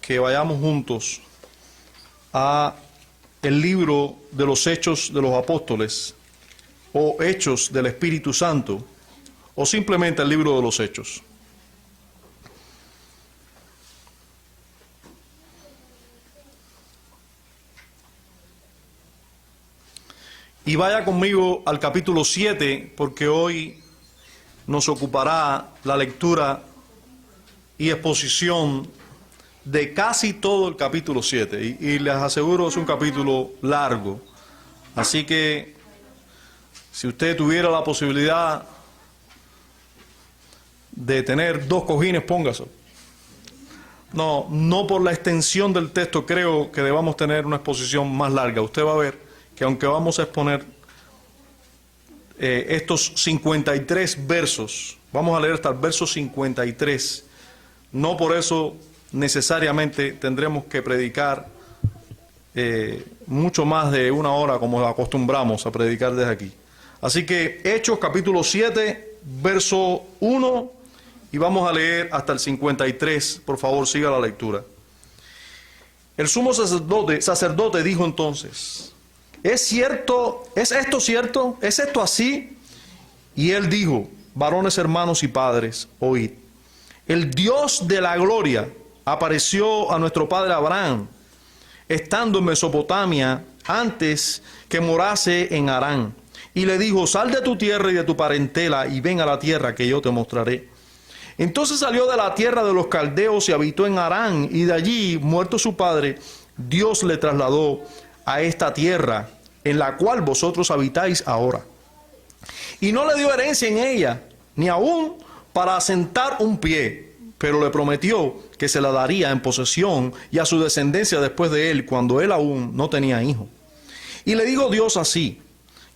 que vayamos juntos a el libro de los Hechos de los Apóstoles, o Hechos del Espíritu Santo, o simplemente el libro de los Hechos. Y vaya conmigo al capítulo 7, porque hoy nos ocupará la lectura y exposición de casi todo el capítulo 7. Y les aseguro, es un capítulo largo. Así que, si usted tuviera la posibilidad de tener 2 cojines, póngase. No por la extensión del texto creo que debamos tener una exposición más larga. Usted va a ver que aunque vamos a exponer estos 53 versos, vamos a leer hasta el verso 53, no por eso necesariamente tendremos que predicar mucho más de 1 hora como acostumbramos a predicar desde aquí. Así que Hechos capítulo 7, verso 1, y vamos a leer hasta el 53, por favor siga la lectura. El sumo sacerdote dijo entonces: ¿Es cierto? ¿Es esto cierto? ¿Es esto así? Y él dijo: varones, hermanos y padres, oíd. El Dios de la gloria apareció a nuestro padre Abraham, estando en Mesopotamia, antes que morase en Harán. Y le dijo: sal de tu tierra y de tu parentela, y ven a la tierra que yo te mostraré. Entonces salió de la tierra de los caldeos y habitó en Harán, y de allí, muerto su padre, Dios le trasladó a esta tierra en la cual vosotros habitáis ahora. Y no le dio herencia en ella, ni aún para asentar un pie, pero le prometió que se la daría en posesión y a su descendencia después de él, cuando él aún no tenía hijo. Y le dijo Dios así: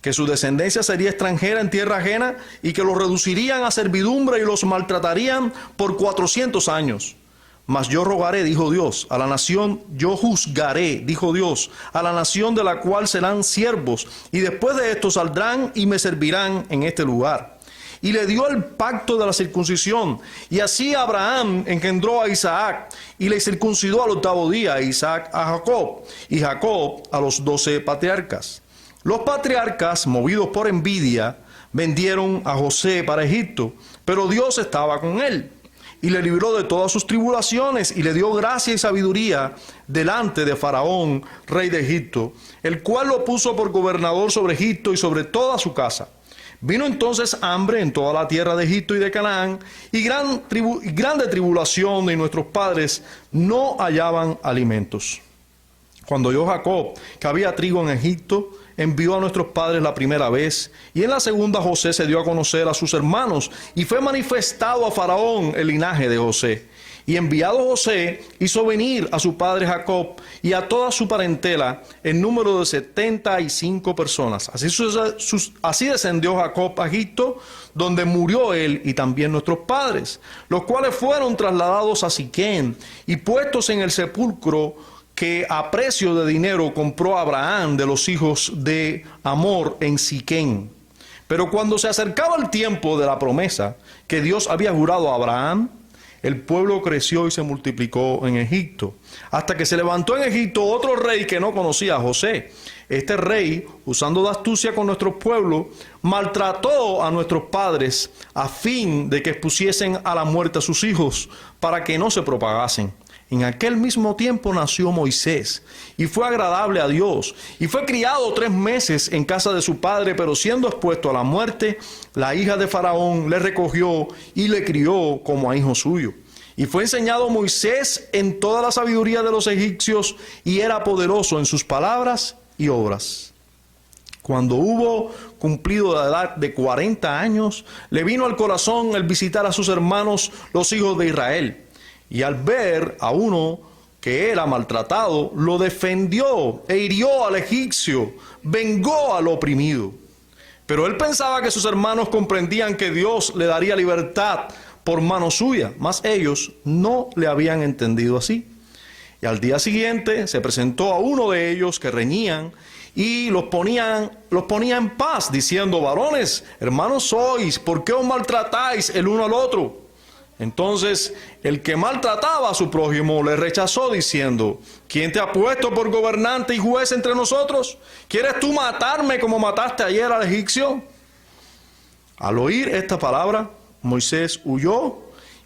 que su descendencia sería extranjera en tierra ajena, y que los reducirían a servidumbre y los maltratarían por 400 años. Mas yo rogaré, dijo Dios, a la nación, yo juzgaré, dijo Dios, a la nación de la cual serán siervos, y después de esto saldrán y me servirán en este lugar. Y le dio el pacto de la circuncisión, y así Abraham engendró a Isaac, y le circuncidó al 8º día, a Isaac a Jacob, y Jacob a los 12 patriarcas. Los patriarcas, movidos por envidia, vendieron a José para Egipto, pero Dios estaba con él, y le libró de todas sus tribulaciones, y le dio gracia y sabiduría delante de Faraón, rey de Egipto, el cual lo puso por gobernador sobre Egipto y sobre toda su casa. Vino entonces hambre en toda la tierra de Egipto y de Canaán, y grande tribulación, y nuestros padres no hallaban alimentos. Cuando oyó Jacob que había trigo en Egipto, envió a nuestros padres la primera vez, y en la segunda José se dio a conocer a sus hermanos, y fue manifestado a Faraón el linaje de José. Y enviado José, hizo venir a su padre Jacob y a toda su parentela, en número de 75 personas. Así descendió Jacob a Egipto, donde murió él y también nuestros padres, los cuales fueron trasladados a Siquem y puestos en el sepulcro que a precio de dinero compró Abraham de los hijos de Hamor en Siquem. Pero cuando se acercaba el tiempo de la promesa que Dios había jurado a Abraham, el pueblo creció y se multiplicó en Egipto, hasta que se levantó en Egipto otro rey que no conocía a José. Este rey, usando de astucia con nuestros pueblos, maltrató a nuestros padres a fin de que expusiesen a la muerte a sus hijos, para que no se propagasen. En aquel mismo tiempo nació Moisés, y fue agradable a Dios, y fue criado 3 meses en casa de su padre, pero siendo expuesto a la muerte, la hija de Faraón le recogió y le crió como a hijo suyo. Y fue enseñado Moisés en toda la sabiduría de los egipcios, y era poderoso en sus palabras y obras. Cuando hubo cumplido la edad de 40 años, le vino al corazón el visitar a sus hermanos, los hijos de Israel. Y al ver a uno que era maltratado, lo defendió e hirió al egipcio, vengó al oprimido. Pero él pensaba que sus hermanos comprendían que Dios le daría libertad por mano suya, mas ellos no le habían entendido así. Y al día siguiente se presentó a uno de ellos que reñían y los ponía en paz, diciendo: varones, hermanos sois, ¿por qué os maltratáis el uno al otro? Entonces, el que maltrataba a su prójimo le rechazó diciendo: ¿quién te ha puesto por gobernante y juez entre nosotros? ¿Quieres tú matarme como mataste ayer al egipcio? Al oír esta palabra, Moisés huyó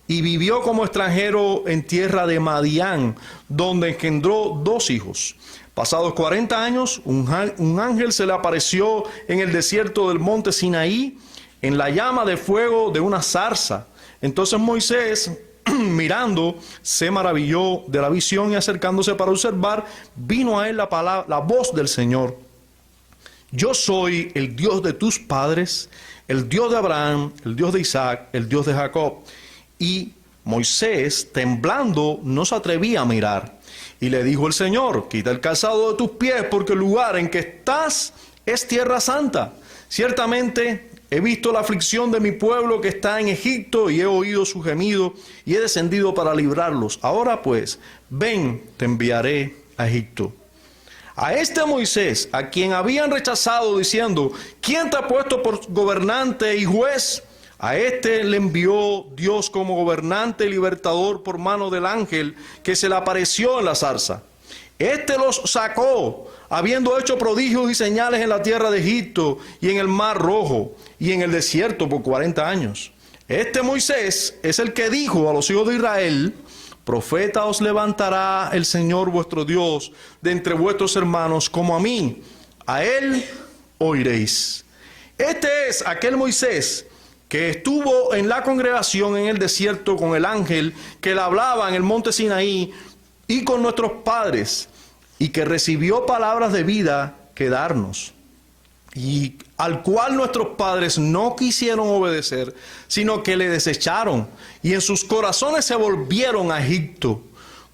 y vivió como extranjero en tierra de Madián, donde engendró 2 hijos. Pasados 40 años, un ángel se le apareció en el desierto del monte Sinaí, en la llama de fuego de una zarza. Entonces Moisés, mirando, se maravilló de la visión y acercándose para observar, vino a él la voz del Señor. Yo soy el Dios de tus padres, el Dios de Abraham, el Dios de Isaac, el Dios de Jacob. Y Moisés, temblando, no se atrevía a mirar. Y le dijo el Señor: quita el calzado de tus pies, porque el lugar en que estás es tierra santa. Ciertamente he visto la aflicción de mi pueblo que está en Egipto, y he oído su gemido, y he descendido para librarlos. Ahora pues, ven, te enviaré a Egipto. A este Moisés, a quien habían rechazado diciendo: ¿quién te ha puesto por gobernante y juez? A este le envió Dios como gobernante y libertador por mano del ángel que se le apareció en la zarza. Este los sacó, habiendo hecho prodigios y señales en la tierra de Egipto y en el mar Rojo y en el desierto por 40 años. Este Moisés es el que dijo a los hijos de Israel: profeta os levantará el Señor vuestro Dios de entre vuestros hermanos como a mí. A él oiréis. Este es aquel Moisés que estuvo en la congregación en el desierto con el ángel que le hablaba en el monte Sinaí y con nuestros padres, y que recibió palabras de vida que darnos, y al cual nuestros padres no quisieron obedecer, sino que le desecharon, y en sus corazones se volvieron a Egipto.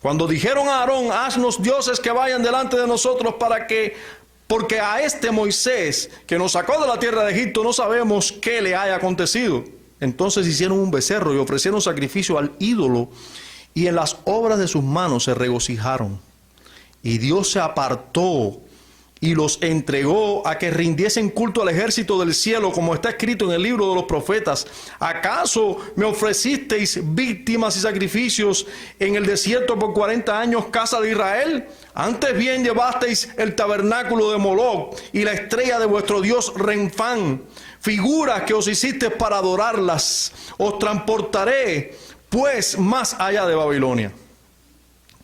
Cuando dijeron a Aarón: haznos dioses que vayan delante de nosotros, porque a este Moisés que nos sacó de la tierra de Egipto no sabemos qué le haya acontecido. Entonces hicieron un becerro y ofrecieron sacrificio al ídolo, y en las obras de sus manos se regocijaron. Y Dios se apartó y los entregó a que rindiesen culto al ejército del cielo, como está escrito en el libro de los profetas. ¿Acaso me ofrecisteis víctimas y sacrificios en el desierto por 40 años, casa de Israel? Antes bien llevasteis el tabernáculo de Moloc y la estrella de vuestro dios Renfán, figuras que os hicisteis para adorarlas. Os transportaré pues más allá de Babilonia.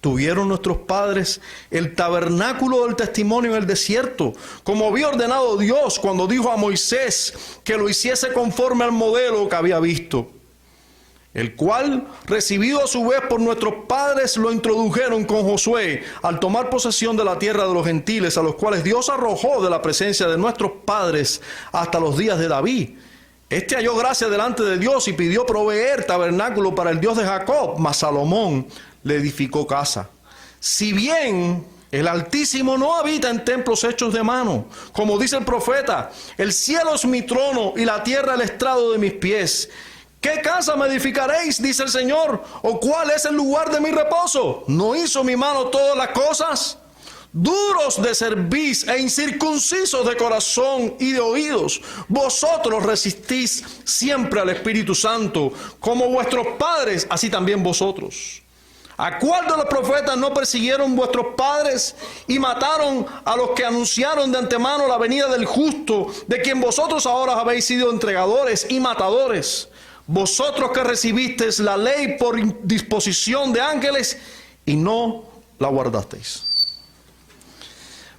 Tuvieron nuestros padres el tabernáculo del testimonio en el desierto, como había ordenado Dios cuando dijo a Moisés que lo hiciese conforme al modelo que había visto, el cual, recibido a su vez por nuestros padres, lo introdujeron con Josué al tomar posesión de la tierra de los gentiles, a los cuales Dios arrojó de la presencia de nuestros padres hasta los días de David. Este halló gracia delante de Dios y pidió proveer tabernáculo para el Dios de Jacob, mas Salomón le edificó casa. Si bien el Altísimo no habita en templos hechos de mano, como dice el profeta: el cielo es mi trono y la tierra el estrado de mis pies. ¿Qué casa me edificaréis?, dice el Señor, ¿o cuál es el lugar de mi reposo? ¿No hizo mi mano todas las cosas? Duros de cerviz e incircuncisos de corazón y de oídos, vosotros resistís siempre al Espíritu Santo, como vuestros padres, así también vosotros. ¿A cuál de los profetas no persiguieron vuestros padres y mataron a los que anunciaron de antemano la venida del justo, de quien vosotros ahora habéis sido entregadores y matadores? Vosotros que recibisteis la ley por disposición de ángeles y no la guardasteis.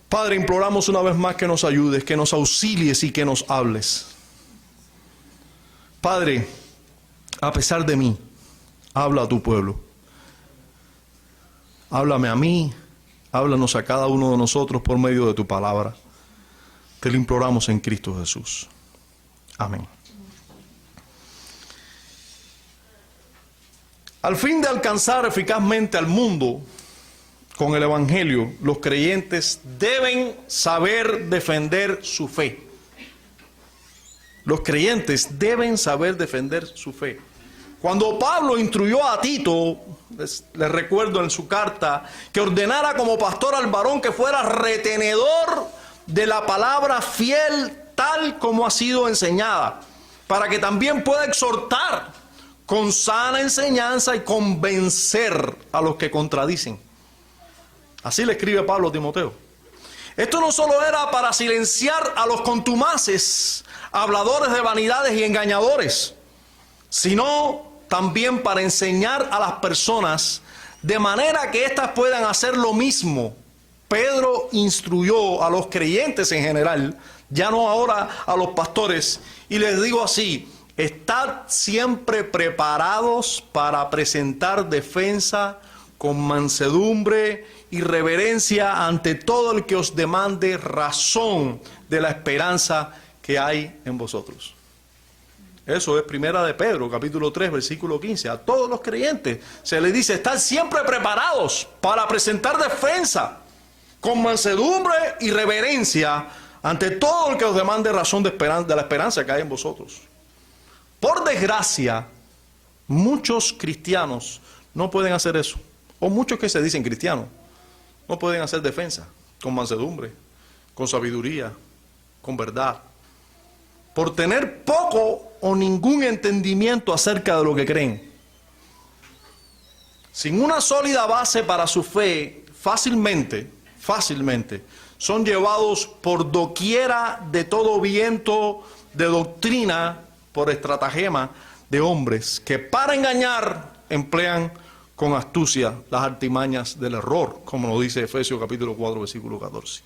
Padre, imploramos una vez más que nos ayudes, que nos auxilies y que nos hables. Padre, a pesar de mí, habla a tu pueblo. Háblame a mí, háblanos a cada uno de nosotros por medio de tu palabra. Te lo imploramos en Cristo Jesús. Amén. Al fin de alcanzar eficazmente al mundo con el Evangelio, los creyentes deben saber defender su fe. Los creyentes deben saber defender su fe. Cuando Pablo instruyó a Tito, les recuerdo en su carta, que ordenara como pastor al varón que fuera retenedor de la palabra fiel tal como ha sido enseñada, para que también pueda exhortar con sana enseñanza y convencer a los que contradicen. Así le escribe Pablo a Timoteo. Esto no solo era para silenciar a los contumaces, habladores de vanidades y engañadores, sino también para enseñar a las personas de manera que éstas puedan hacer lo mismo. Pedro instruyó a los creyentes en general, ya no ahora a los pastores, y les digo así: estad siempre preparados para presentar defensa con mansedumbre y reverencia ante todo el que os demande razón de la esperanza que hay en vosotros. Eso es primera de Pedro, capítulo 3, versículo 15. A todos los creyentes se les dice: estad siempre preparados para presentar defensa con mansedumbre y reverencia ante todo el que os demande razón de la esperanza que hay en vosotros. Por desgracia, muchos cristianos no pueden hacer eso. O muchos que se dicen cristianos no pueden hacer defensa con mansedumbre, con sabiduría, con verdad. Por tener poco o ningún entendimiento acerca de lo que creen. Sin una sólida base para su fe, fácilmente son llevados por doquiera de todo viento de doctrina, por estratagema de hombres que para engañar emplean con astucia las artimañas del error, como lo dice Efesios capítulo 4, versículo 14.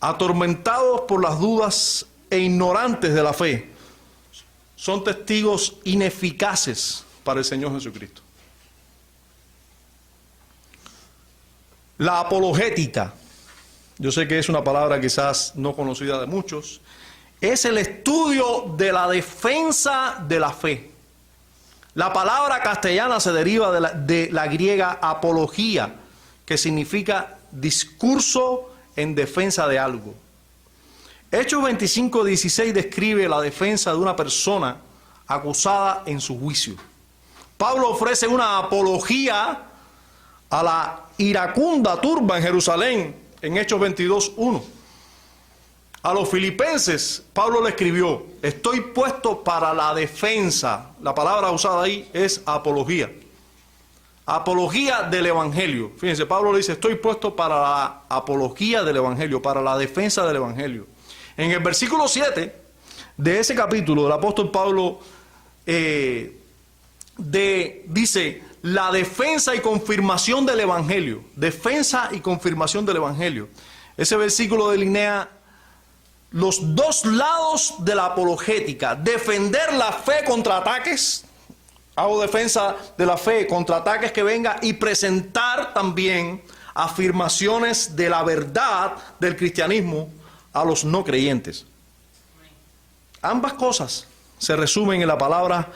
Atormentados por las dudas e ignorantes de la fe, son testigos ineficaces para el Señor Jesucristo. La apologética, yo sé que es una palabra quizás no conocida de muchos, es el estudio de la defensa de la fe. La palabra castellana se deriva de la griega apología, que significa discurso en defensa de algo. Hechos 25:16 describe la defensa de una persona acusada en su juicio. Pablo ofrece una apología a la iracunda turba en Jerusalén en Hechos 22:1. A los filipenses, Pablo le escribió: estoy puesto para la defensa. La palabra usada ahí es apología. Apología del Evangelio. Fíjense, Pablo le dice: estoy puesto para la apología del Evangelio, para la defensa del Evangelio. En el versículo 7 de ese capítulo, el apóstol Pablo dice: la defensa y confirmación del Evangelio. Defensa y confirmación del Evangelio. Ese versículo delinea los dos lados de la apologética: defender la fe contra ataques, hago defensa de la fe contra ataques que venga, y presentar también afirmaciones de la verdad del cristianismo a los no creyentes. Ambas cosas se resumen en la palabra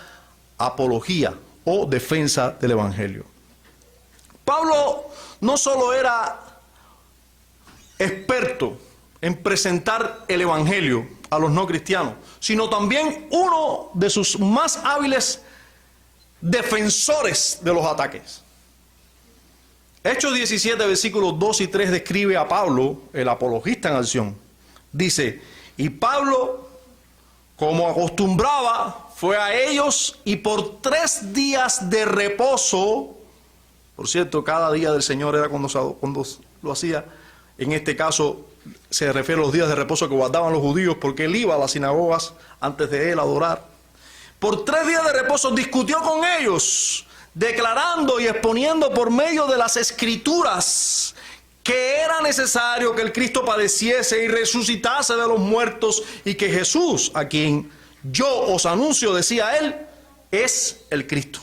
apología o defensa del Evangelio. Pablo no solo era experto en presentar el Evangelio a los no cristianos, sino también uno de sus más hábiles defensores de los ataques. Hechos 17, versículos 2 y 3 describe a Pablo, el apologista en acción. Dice: y Pablo, como acostumbraba, fue a ellos y por 3 días de reposo, por cierto, cada día del Señor era cuando lo hacía, en este caso se refiere a los días de reposo que guardaban los judíos, porque él iba a las sinagogas antes de él a adorar. Por 3 días de reposo discutió con ellos, declarando y exponiendo por medio de las Escrituras que era necesario que el Cristo padeciese y resucitase de los muertos, y que Jesús, a quien yo os anuncio, decía él, es el Cristo.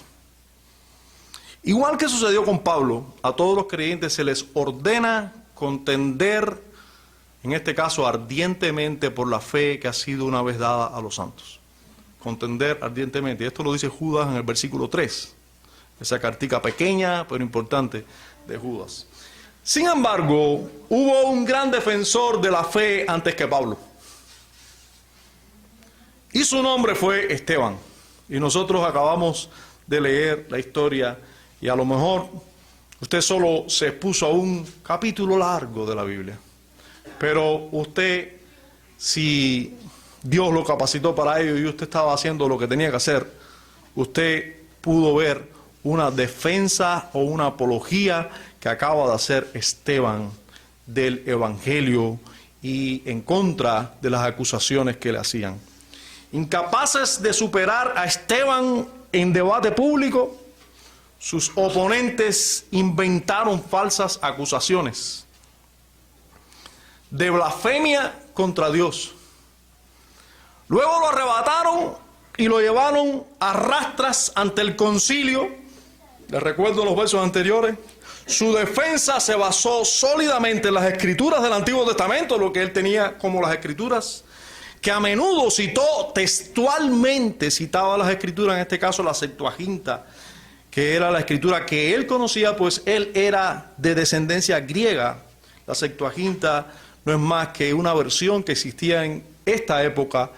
Igual que sucedió con Pablo, a todos los creyentes se les ordena contender, en este caso ardientemente, por la fe que ha sido una vez dada a los santos. Contender ardientemente. Esto lo dice Judas en el versículo 3. Esa cartica pequeña pero importante de Judas. Sin embargo, hubo un gran defensor de la fe antes que Pablo. Y su nombre fue Esteban. Y nosotros acabamos de leer la historia, y a lo mejor usted solo se expuso a un capítulo largo de la Biblia. Pero usted, si Dios lo capacitó para ello y usted estaba haciendo lo que tenía que hacer, usted pudo ver una defensa o una apología que acaba de hacer Esteban del Evangelio y en contra de las acusaciones que le hacían. Incapaces de superar a Esteban en debate público, sus oponentes inventaron falsas acusaciones de blasfemia contra Dios. Luego lo arrebataron y lo llevaron a rastras ante el concilio. Les recuerdo los versos anteriores. Su defensa se basó sólidamente en las escrituras del Antiguo Testamento, lo que él tenía como las escrituras, que a menudo citó textualmente, citaba las escrituras, en este caso la Septuaginta, que era la escritura que él conocía, pues él era de descendencia griega. La Septuaginta no es más que una versión que existía en esta época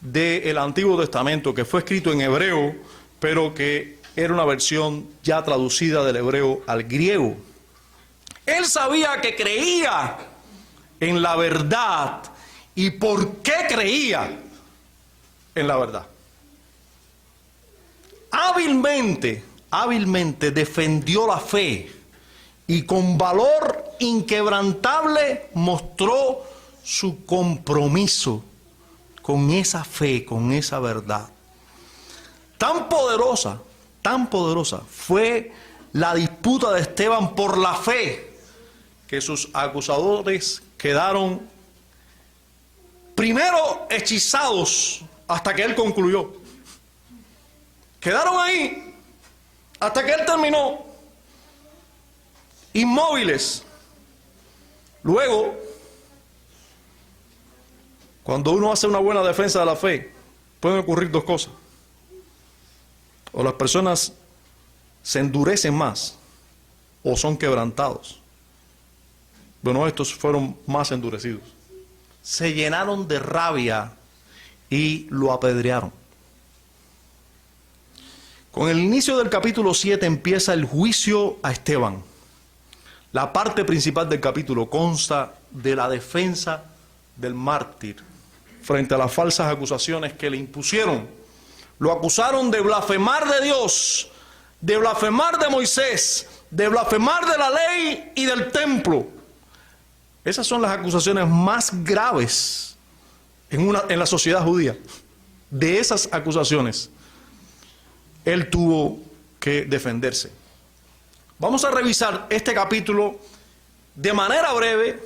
del Antiguo Testamento, que fue escrito en hebreo, pero que era una versión ya traducida del hebreo al griego. Él sabía que creía en la verdad. ¿Y por qué creía en la verdad? Hábilmente defendió la fe y con valor inquebrantable mostró su compromiso con esa fe, con esa verdad. Tan poderosa fue la disputa de Esteban por la fe, que sus acusadores quedaron primero hechizados hasta que él concluyó. Quedaron ahí hasta que él terminó, inmóviles. Luego, cuando uno hace una buena defensa de la fe, pueden ocurrir dos cosas. O las personas se endurecen más o son quebrantados. Bueno, estos fueron más endurecidos. Se llenaron de rabia y lo apedrearon. Con el inicio del capítulo 7 empieza el juicio a Esteban. La parte principal del capítulo consta de la defensa del mártir frente a las falsas acusaciones que le impusieron. Lo acusaron de blasfemar de Dios, de blasfemar de Moisés, de blasfemar de la ley y del templo. Esas son las acusaciones más graves en la sociedad judía. De esas acusaciones, él tuvo que defenderse. Vamos a revisar este capítulo de manera breve.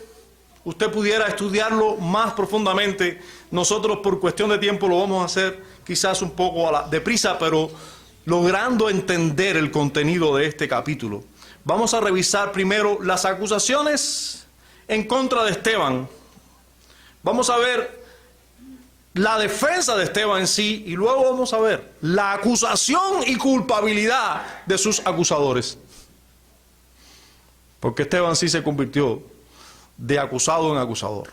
Usted pudiera estudiarlo más profundamente. Nosotros, por cuestión de tiempo, lo vamos a hacer quizás un poco deprisa, pero logrando entender el contenido de este capítulo. Vamos a revisar primero las acusaciones en contra de Esteban. Vamos a ver la defensa de Esteban en sí y luego vamos a ver la acusación y culpabilidad de sus acusadores. Porque Esteban sí se convirtió de acusado en acusador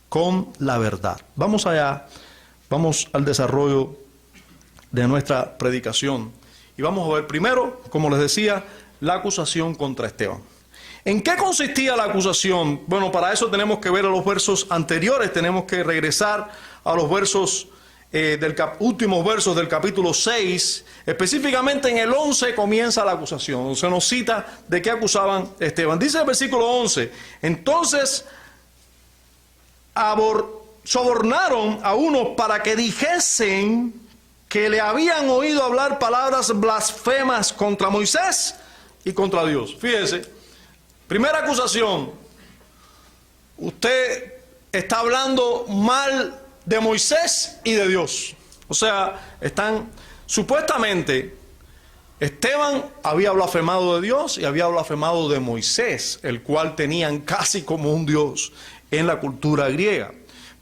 con la verdad. Vamos allá, vamos al desarrollo de nuestra predicación y vamos a ver primero, como les decía, la acusación contra Esteban. ¿En qué consistía la acusación? Bueno, para eso tenemos que ver a los versos anteriores, tenemos que regresar a los versos últimos versos del capítulo 6, específicamente en el 11 comienza la acusación, se nos cita de qué acusaban a Esteban. Dice el versículo 11, entonces sobornaron a unos para que dijesen que le habían oído hablar palabras blasfemas contra Moisés y contra Dios. Fíjese, primera acusación, usted está hablando mal de Moisés y de Dios. O sea, supuestamente, Esteban había blasfemado de Dios y había blasfemado de Moisés, el cual tenían casi como un Dios en la cultura griega.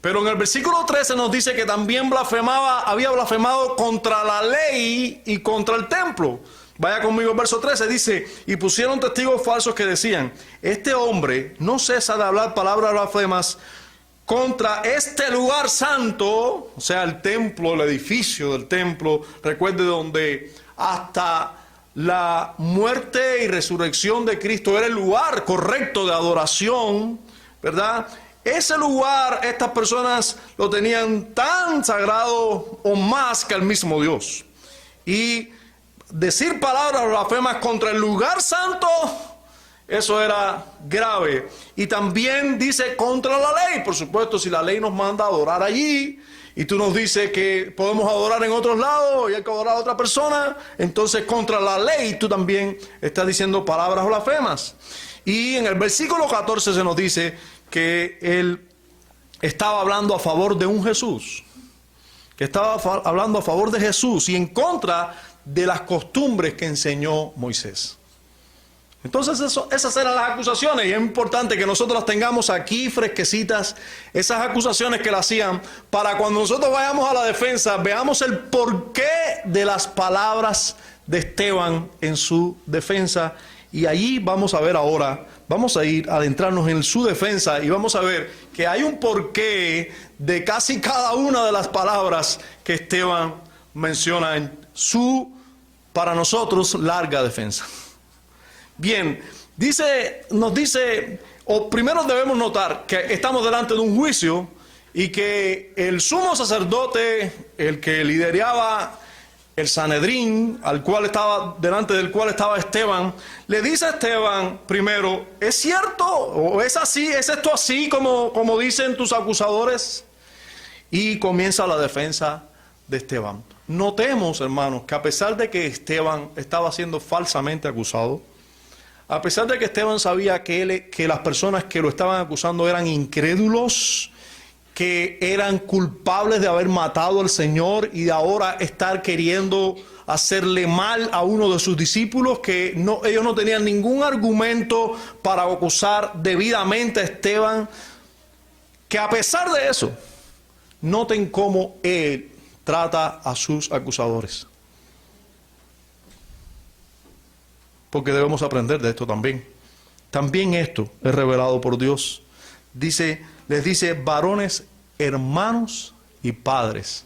Pero en el versículo 13 nos dice que también había blasfemado contra la ley y contra el templo. Vaya conmigo al verso 13, dice, y pusieron testigos falsos que decían, este hombre no cesa de hablar palabras blasfemas contra este lugar santo, o sea, el templo, el edificio del templo, recuerde, donde hasta la muerte y resurrección de Cristo era el lugar correcto de adoración, ¿verdad? Ese lugar, estas personas lo tenían tan sagrado o más que al mismo Dios. y decir palabras blasfemas contra el lugar santo, eso era grave. Y también dice contra la ley. Por supuesto, si la ley nos manda a adorar allí y tú nos dices que podemos adorar en otros lados y hay que adorar a otra persona, entonces contra la ley tú también estás diciendo palabras blasfemas. Y en el versículo 14 se nos dice que él estaba hablando a favor de un Jesús, que estaba hablando a favor de Jesús y en contra de las costumbres que enseñó Moisés. Entonces esas eran las acusaciones, y es importante que nosotros las tengamos aquí fresquecitas, esas acusaciones que le hacían, para cuando nosotros vayamos a la defensa, veamos el porqué de las palabras de Esteban en su defensa. Y allí vamos a ver ahora, vamos a ir a adentrarnos en su defensa y vamos a ver que hay un porqué de casi cada una de las palabras que Esteban menciona en su, para nosotros, larga defensa. Bien, nos dice, o primero debemos notar que estamos delante de un juicio y que el sumo sacerdote, el que lideraba el Sanedrín, delante del cual estaba Esteban, le dice a Esteban primero, ¿es cierto? ¿O es así? ¿Es esto así como dicen tus acusadores? Y comienza la defensa de Esteban. Notemos, hermanos, que a pesar de que Esteban estaba siendo falsamente acusado, a pesar de que Esteban sabía que las personas que lo estaban acusando eran incrédulos, que eran culpables de haber matado al Señor y de ahora estar queriendo hacerle mal a uno de sus discípulos, que ellos no tenían ningún argumento para acusar debidamente a Esteban, que a pesar de eso, noten cómo él trata a sus acusadores. Porque debemos aprender de esto también. También esto es revelado por Dios. Les dice varones, hermanos y padres.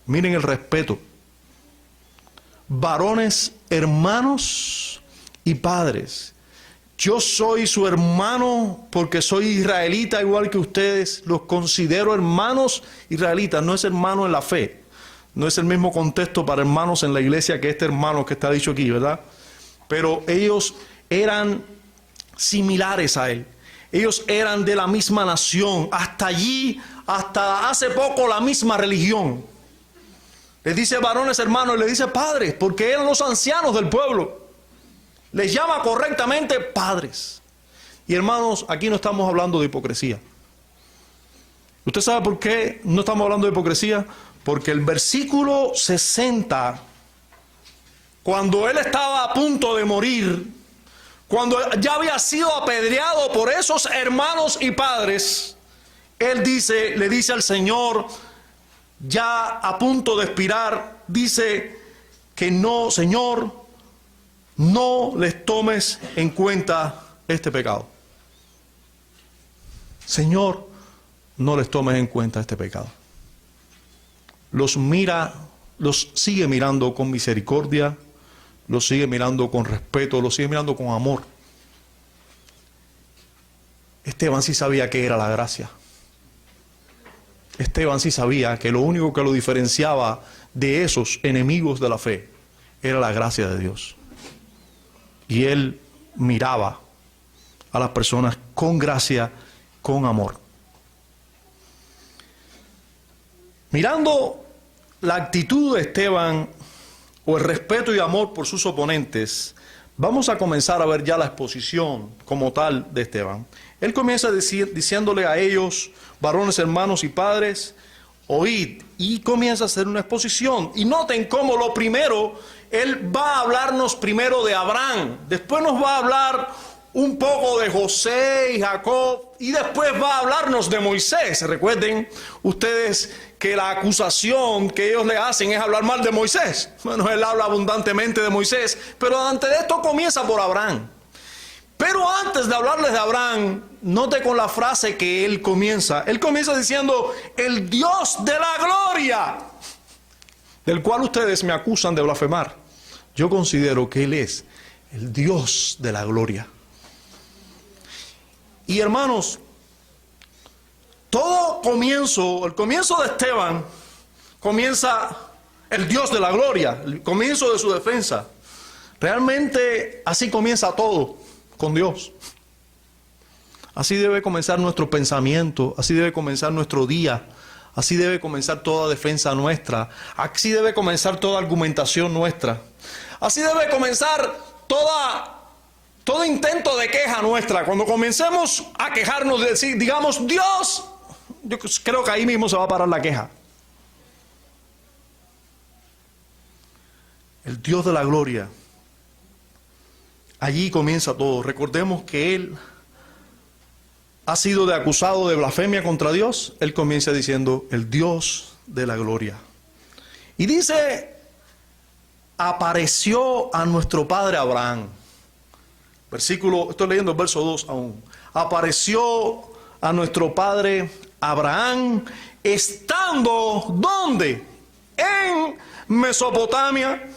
Miren el respeto. Varones, hermanos y padres. Yo soy su hermano porque soy israelita igual que ustedes. Los considero hermanos israelitas. No es hermano en la fe. No es el mismo contexto para hermanos en la iglesia que este hermano que está dicho aquí, ¿verdad? Pero ellos eran similares a él. Ellos eran de la misma nación. Hasta allí, hasta hace poco, la misma religión. Les dice varones hermanos y les dice padres, porque eran los ancianos del pueblo. Les llama correctamente padres. Y hermanos, aquí no estamos hablando de hipocresía. ¿Usted sabe por qué no estamos hablando de hipocresía? Porque el versículo 60, cuando él estaba a punto de morir, cuando ya había sido apedreado por esos hermanos y padres, él le dice al Señor, ya a punto de expirar, dice que no, Señor, no les tomes en cuenta este pecado. Señor, no les tomes en cuenta este pecado. Los sigue mirando con misericordia, los sigue mirando con respeto, los sigue mirando con amor. Esteban sí sabía que era la gracia. Esteban sí sabía que lo único que lo diferenciaba de esos enemigos de la fe era la gracia de Dios. Y él miraba a las personas con gracia, con amor. Mirando la actitud de Esteban o el respeto y amor por sus oponentes, vamos a comenzar a ver ya la exposición como tal de Esteban. Él comienza diciéndole a ellos, varones, hermanos y padres, oíd, y comienza a hacer una exposición. Y noten cómo lo primero, él va a hablarnos primero de Abraham, después nos va a hablar un poco de José y Jacob, y después va a hablarnos de Moisés. Recuerden ustedes que la acusación que ellos le hacen es hablar mal de Moisés. Bueno, él habla abundantemente de Moisés, pero antes de esto comienza por Abraham. Pero antes de hablarles de Abraham, note con la frase que él comienza diciendo, el Dios de la gloria, del cual ustedes me acusan de blasfemar. Yo considero que Él es el Dios de la gloria. Y hermanos, el comienzo de Esteban comienza el Dios de la gloria, el comienzo de su defensa. Realmente así comienza todo con Dios. Así debe comenzar nuestro pensamiento, así debe comenzar nuestro día, así debe comenzar toda defensa nuestra, así debe comenzar toda argumentación nuestra, así debe comenzar todo intento de queja nuestra. Cuando comencemos a quejarnos, digamos, Dios, yo creo que ahí mismo se va a parar la queja. El Dios de la gloria, allí comienza todo. Recordemos que Él ha sido acusado de blasfemia contra Dios. Él comienza diciendo, el Dios de la gloria. Y dice, apareció a nuestro padre Abraham. Estoy leyendo el verso 2 aún. Apareció a nuestro padre Abraham, estando, ¿dónde? En Mesopotamia.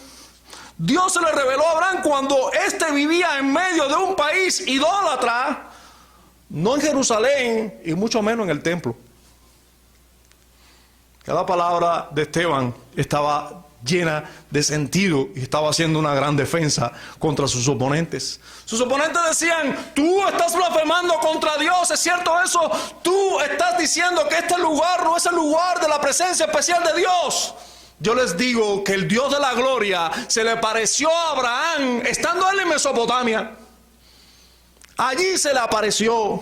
Dios se le reveló a Abraham cuando éste vivía en medio de un país idólatra, no en Jerusalén y mucho menos en el templo. Cada palabra de Esteban estaba llena de sentido y estaba haciendo una gran defensa contra sus oponentes. Sus oponentes decían, tú estás blasfemando contra Dios, ¿es cierto eso? Tú estás diciendo que este lugar no es el lugar de la presencia especial de Dios. Yo les digo que el Dios de la gloria se le pareció a Abraham estando él en Mesopotamia. Allí se le apareció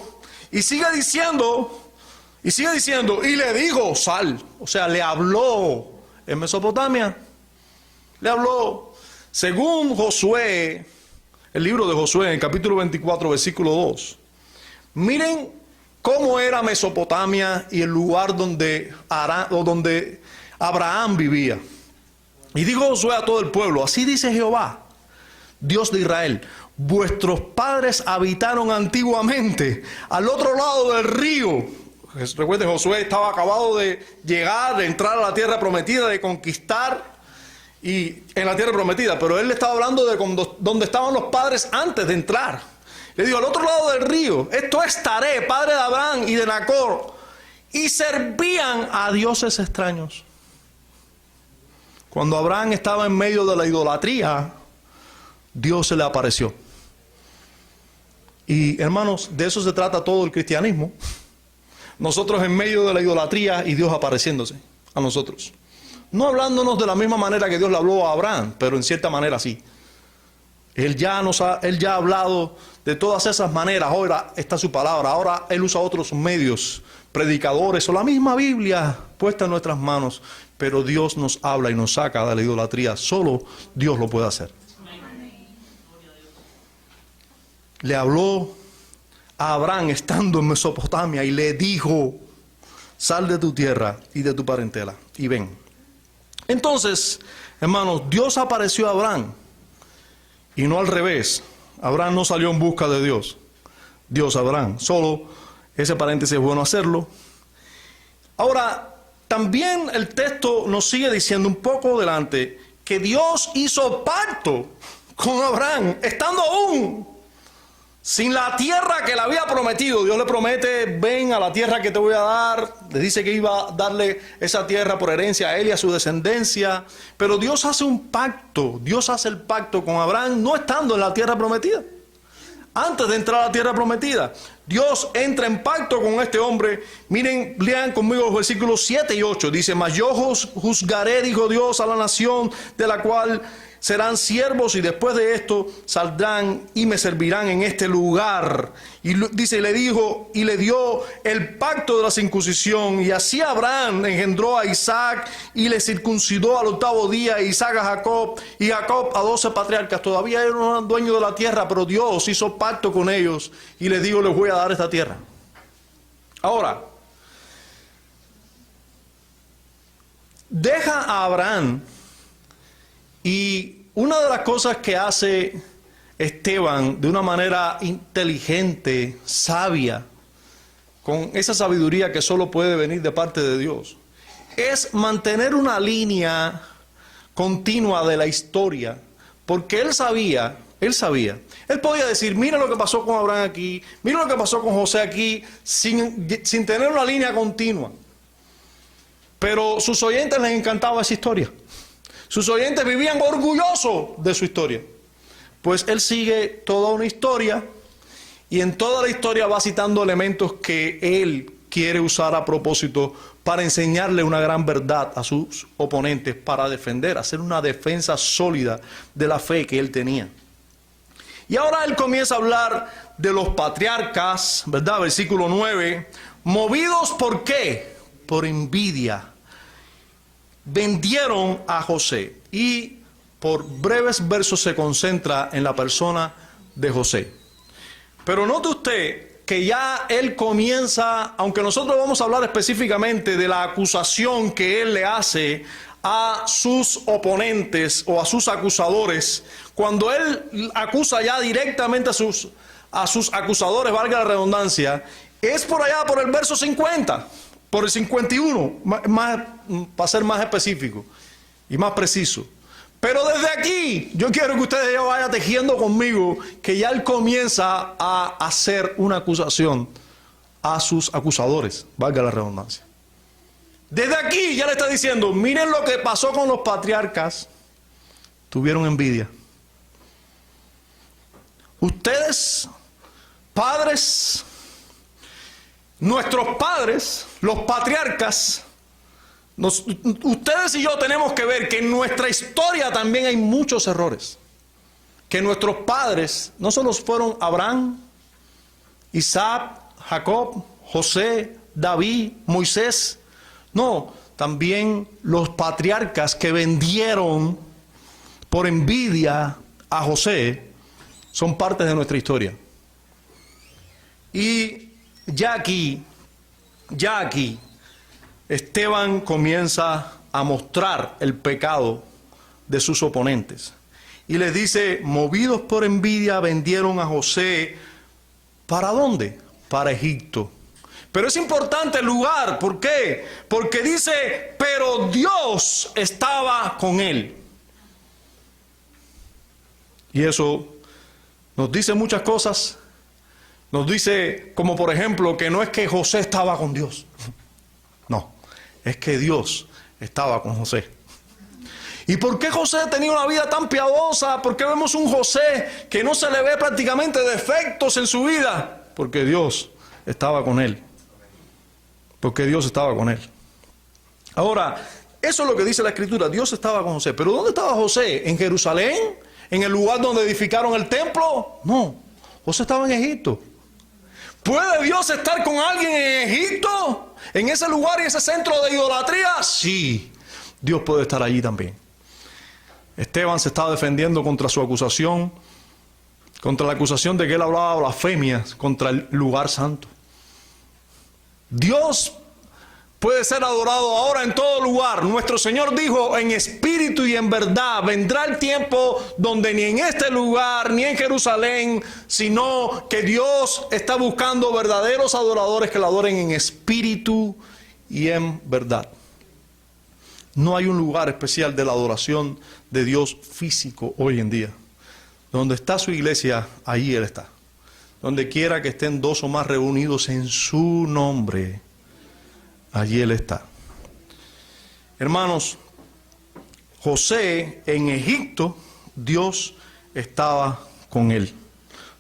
y sigue diciendo, y le dijo, sal. O sea, le habló en Mesopotamia. Le habló. Según Josué, el libro de Josué, en el capítulo 24, versículo 2. Miren cómo era Mesopotamia y el lugar donde Abraham vivía. Y dijo Josué a todo el pueblo, así dice Jehová, Dios de Israel, vuestros padres habitaron antiguamente al otro lado del río. Recuerden, Josué estaba acabado de llegar, de entrar a la tierra prometida, de conquistar y en la tierra prometida, pero él le estaba hablando de donde estaban los padres antes de entrar. Le dijo, al otro lado del río, esto es Taré, padre de Abraham y de Nacor, y servían a dioses extraños. Cuando Abraham estaba en medio de la idolatría, Dios se le apareció. Y hermanos, de eso se trata todo el cristianismo. Nosotros en medio de la idolatría y Dios apareciéndose a nosotros. No hablándonos de la misma manera que Dios le habló a Abraham, pero en cierta manera sí. Él ya ha hablado de todas esas maneras. Ahora está su palabra. Ahora Él usa otros medios, predicadores o la misma Biblia puesta en nuestras manos. Pero Dios nos habla y nos saca de la idolatría. Solo Dios lo puede hacer. Le habló a Abraham estando en Mesopotamia y le dijo, sal de tu tierra y de tu parentela y ven. Entonces, hermanos, Dios apareció a Abraham y no al revés. Abraham no salió en busca de Dios. Dios a Abraham. Solo ese paréntesis es bueno hacerlo. Ahora, también el texto nos sigue diciendo un poco adelante que Dios hizo pacto con Abraham, estando aún sin la tierra que le había prometido. Dios le promete, ven a la tierra que te voy a dar. Le dice que iba a darle esa tierra por herencia a él y a su descendencia. Pero Dios hace un pacto. Dios hace el pacto con Abraham no estando en la tierra prometida. Antes de entrar a la tierra prometida, Dios entra en pacto con este hombre. Miren, lean conmigo los versículos 7 y 8. Dice, mas yo juzgaré, dijo Dios, a la nación de la cual serán siervos y después de esto saldrán y me servirán en este lugar. Y dice, le dijo y le dio el pacto de la circuncisión. Y así Abraham engendró a Isaac y le circuncidó al 8º día, Isaac a Jacob y Jacob a 12 patriarcas. Todavía eran dueños de la tierra, pero Dios hizo pacto con ellos y les dijo, les voy a dar esta tierra. Ahora, deja a Abraham. Y una de las cosas que hace Esteban de una manera inteligente, sabia, con esa sabiduría que solo puede venir de parte de Dios, es mantener una línea continua de la historia, porque él sabía, él podía decir, mira lo que pasó con Abraham aquí, mira lo que pasó con José aquí, sin tener una línea continua. Pero sus oyentes les encantaba esa historia. Sus oyentes vivían orgullosos de su historia. Pues él sigue toda una historia y en toda la historia va citando elementos que él quiere usar a propósito para enseñarle una gran verdad a sus oponentes, para defender, hacer una defensa sólida de la fe que él tenía. Y ahora él comienza a hablar de los patriarcas, ¿verdad? Versículo 9, movidos ¿por qué? Por envidia. Vendieron a José y por breves versos se concentra en la persona de José. Pero note usted que ya él comienza, aunque nosotros vamos a hablar específicamente de la acusación que él le hace a sus oponentes o a sus acusadores, cuando él acusa ya directamente a sus acusadores, valga la redundancia, es por allá por el verso 50, por el 51, para ser más específico y más preciso. Pero desde aquí, yo quiero que ustedes ya vayan tejiendo conmigo que ya él comienza a hacer una acusación a sus acusadores, valga la redundancia. Desde aquí ya le está diciendo, miren lo que pasó con los patriarcas, tuvieron envidia. Ustedes, padres, nuestros padres, los patriarcas, ustedes y yo tenemos que ver que en nuestra historia también hay muchos errores. Que nuestros padres no solo fueron Abraham, Isaac, Jacob, José, David, Moisés. No, también los patriarcas que vendieron por envidia a José son parte de nuestra historia. Y ya aquí, Esteban comienza a mostrar el pecado de sus oponentes. Y les dice, movidos por envidia, vendieron a José. ¿Para dónde? Para Egipto. Pero es importante el lugar. ¿Por qué? Porque dice, pero Dios estaba con él. Y eso nos dice muchas cosas. Nos dice, como por ejemplo, que no es que José estaba con Dios. No. Es que Dios estaba con José. ¿Y por qué José tenía una vida tan piadosa? ¿Por qué vemos un José que no se le ve prácticamente defectos en su vida? Porque Dios estaba con él. Porque Dios estaba con él. Ahora, eso es lo que dice la Escritura. Dios estaba con José. ¿Pero dónde estaba José? ¿En Jerusalén? ¿En el lugar donde edificaron el templo? No. José estaba en Egipto. ¿Puede Dios estar con alguien en Egipto? ¿En ese lugar y ese centro de idolatría? Sí, Dios puede estar allí también. Esteban se estaba defendiendo contra su acusación, contra la acusación de que él hablaba blasfemias contra el lugar santo. Dios puede ser adorado ahora en todo lugar. Nuestro Señor dijo, en espíritu y en verdad, vendrá el tiempo donde ni en este lugar, ni en Jerusalén, sino que Dios está buscando verdaderos adoradores que lo adoren en espíritu y en verdad. No hay un lugar especial de la adoración de Dios físico hoy en día. Donde está su iglesia, ahí Él está. Donde quiera que estén dos o más reunidos en su nombre, allí Él está. Hermanos, José en Egipto, Dios estaba con él.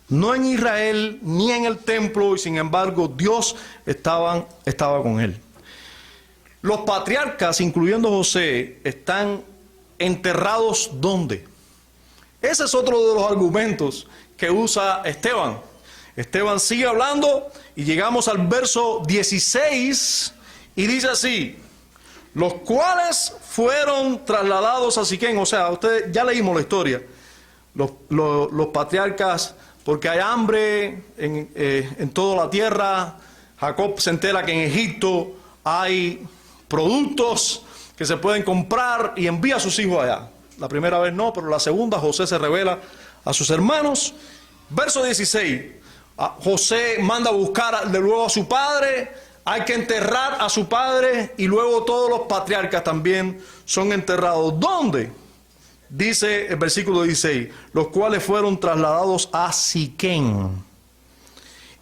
No en Israel, ni en el templo, y sin embargo Dios estaba con él. Los patriarcas, incluyendo José, están enterrados ¿dónde? Ese es otro de los argumentos que usa Esteban. Esteban sigue hablando y llegamos al verso 16 y dice así, los cuales fueron trasladados a Siquén. O sea, ustedes ya leímos la historia. Los patriarcas, porque hay hambre en toda la tierra. Jacob se entera que en Egipto hay productos que se pueden comprar y envía a sus hijos allá. La primera vez no, pero la segunda José se revela a sus hermanos. Verso 16, José manda a buscar de nuevo a su padre. Hay que enterrar a su padre y luego todos los patriarcas también son enterrados. ¿Dónde? Dice el versículo 16, los cuales fueron trasladados a Siquén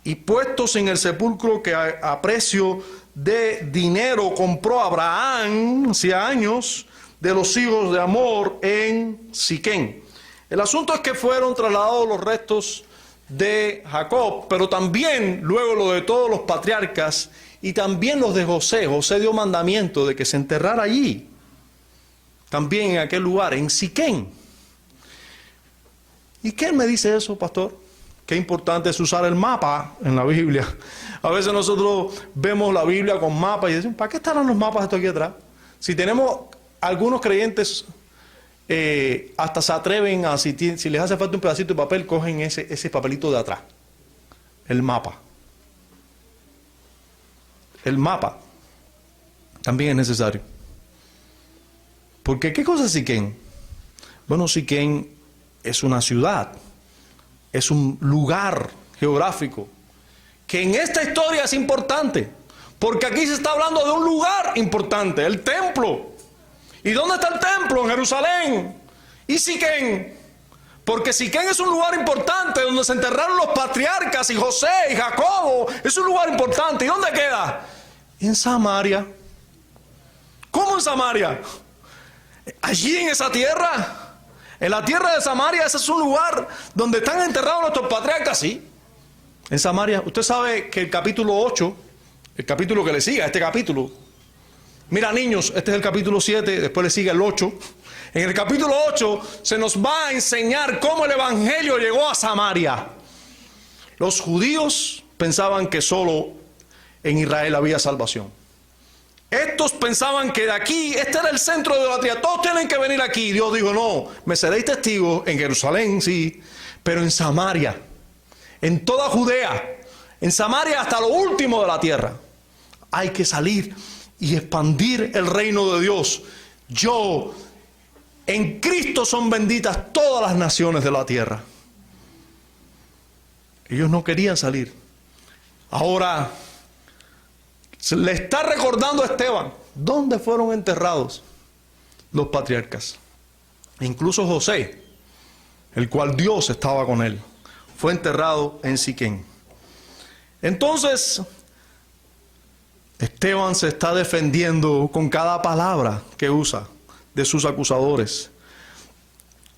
y puestos en el sepulcro que a precio de dinero compró Abraham hacía años de los hijos de Amor en Siquén. El asunto es que fueron trasladados los restos de Jacob, pero también luego lo de todos los patriarcas y también los de José. José dio mandamiento de que se enterrara allí, también en aquel lugar, en Siquén. ¿Y qué me dice eso, pastor? Qué importante es usar el mapa en la Biblia. A veces nosotros vemos la Biblia con mapas y decimos, ¿para qué estarán los mapas estos aquí atrás? Si tenemos algunos creyentes, hasta se atreven a, si les hace falta un pedacito de papel, cogen ese papelito de atrás. El mapa. El mapa también es necesario. Porque ¿qué cosa es Siquén? Bueno, Siquén es una ciudad, es un lugar geográfico que en esta historia es importante, porque aquí se está hablando de un lugar importante, el templo. ¿Y dónde está el templo? En Jerusalén. ¿Y Siquén? Porque Siquén es un lugar importante donde se enterraron los patriarcas y José y Jacobo. Es un lugar importante. ¿Y dónde queda? En Samaria. ¿Cómo en Samaria? Allí en esa tierra. En la tierra de Samaria, ese es un lugar donde están enterrados nuestros patriarcas, sí. En Samaria, usted sabe que el capítulo 8, el capítulo que le sigue a este capítulo, mira niños, este es el capítulo 7, después le sigue el 8. En el capítulo 8 se nos va a enseñar cómo el evangelio llegó a Samaria. Los judíos pensaban que solo en Israel había salvación. Estos pensaban que de aquí, este era el centro de la tierra, todos tienen que venir aquí. Dios dijo, no, me seréis testigos en Jerusalén, sí, pero en Samaria, en toda Judea, en Samaria hasta lo último de la tierra. Hay que salir y expandir el reino de Dios. En Cristo son benditas todas las naciones de la tierra. Ellos no querían salir. Ahora se le está recordando a Esteban dónde fueron enterrados los patriarcas. Incluso José, el cual Dios estaba con él, fue enterrado en Siquén. Entonces, Esteban se está defendiendo con cada palabra que usa de sus acusadores.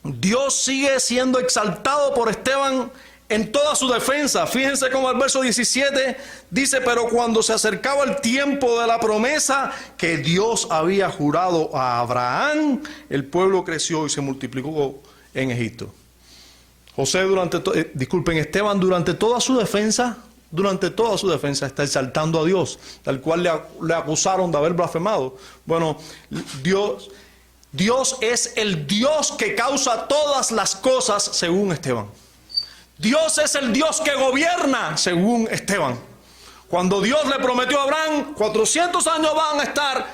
Dios sigue siendo exaltado por Esteban en toda su defensa. Fíjense cómo el verso 17 dice, pero cuando se acercaba el tiempo de la promesa que Dios había jurado a Abraham, el pueblo creció y se multiplicó en Egipto. Esteban durante toda su defensa está exaltando a Dios, tal cual le acusaron de haber blasfemado. Bueno, Dios es el Dios que causa todas las cosas según Esteban. Dios es el Dios que gobierna según Esteban. Cuando Dios le prometió a Abraham, 400 años van a estar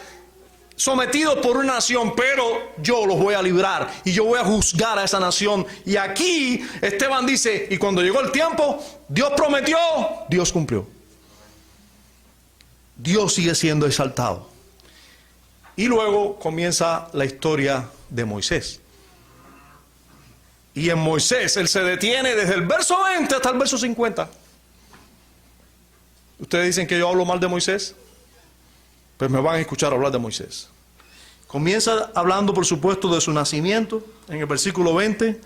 sometidos por una nación, pero yo los voy a librar y yo voy a juzgar a esa nación. Y aquí Esteban dice, y cuando llegó el tiempo, Dios prometió, Dios cumplió. Dios sigue siendo exaltado. Y luego comienza la historia de Moisés. Y en Moisés él se detiene desde el verso 20 hasta el verso 50. ¿Ustedes dicen que yo hablo mal de Moisés? Pues me van a escuchar hablar de Moisés. Comienza hablando, por supuesto, de su nacimiento en el versículo 20.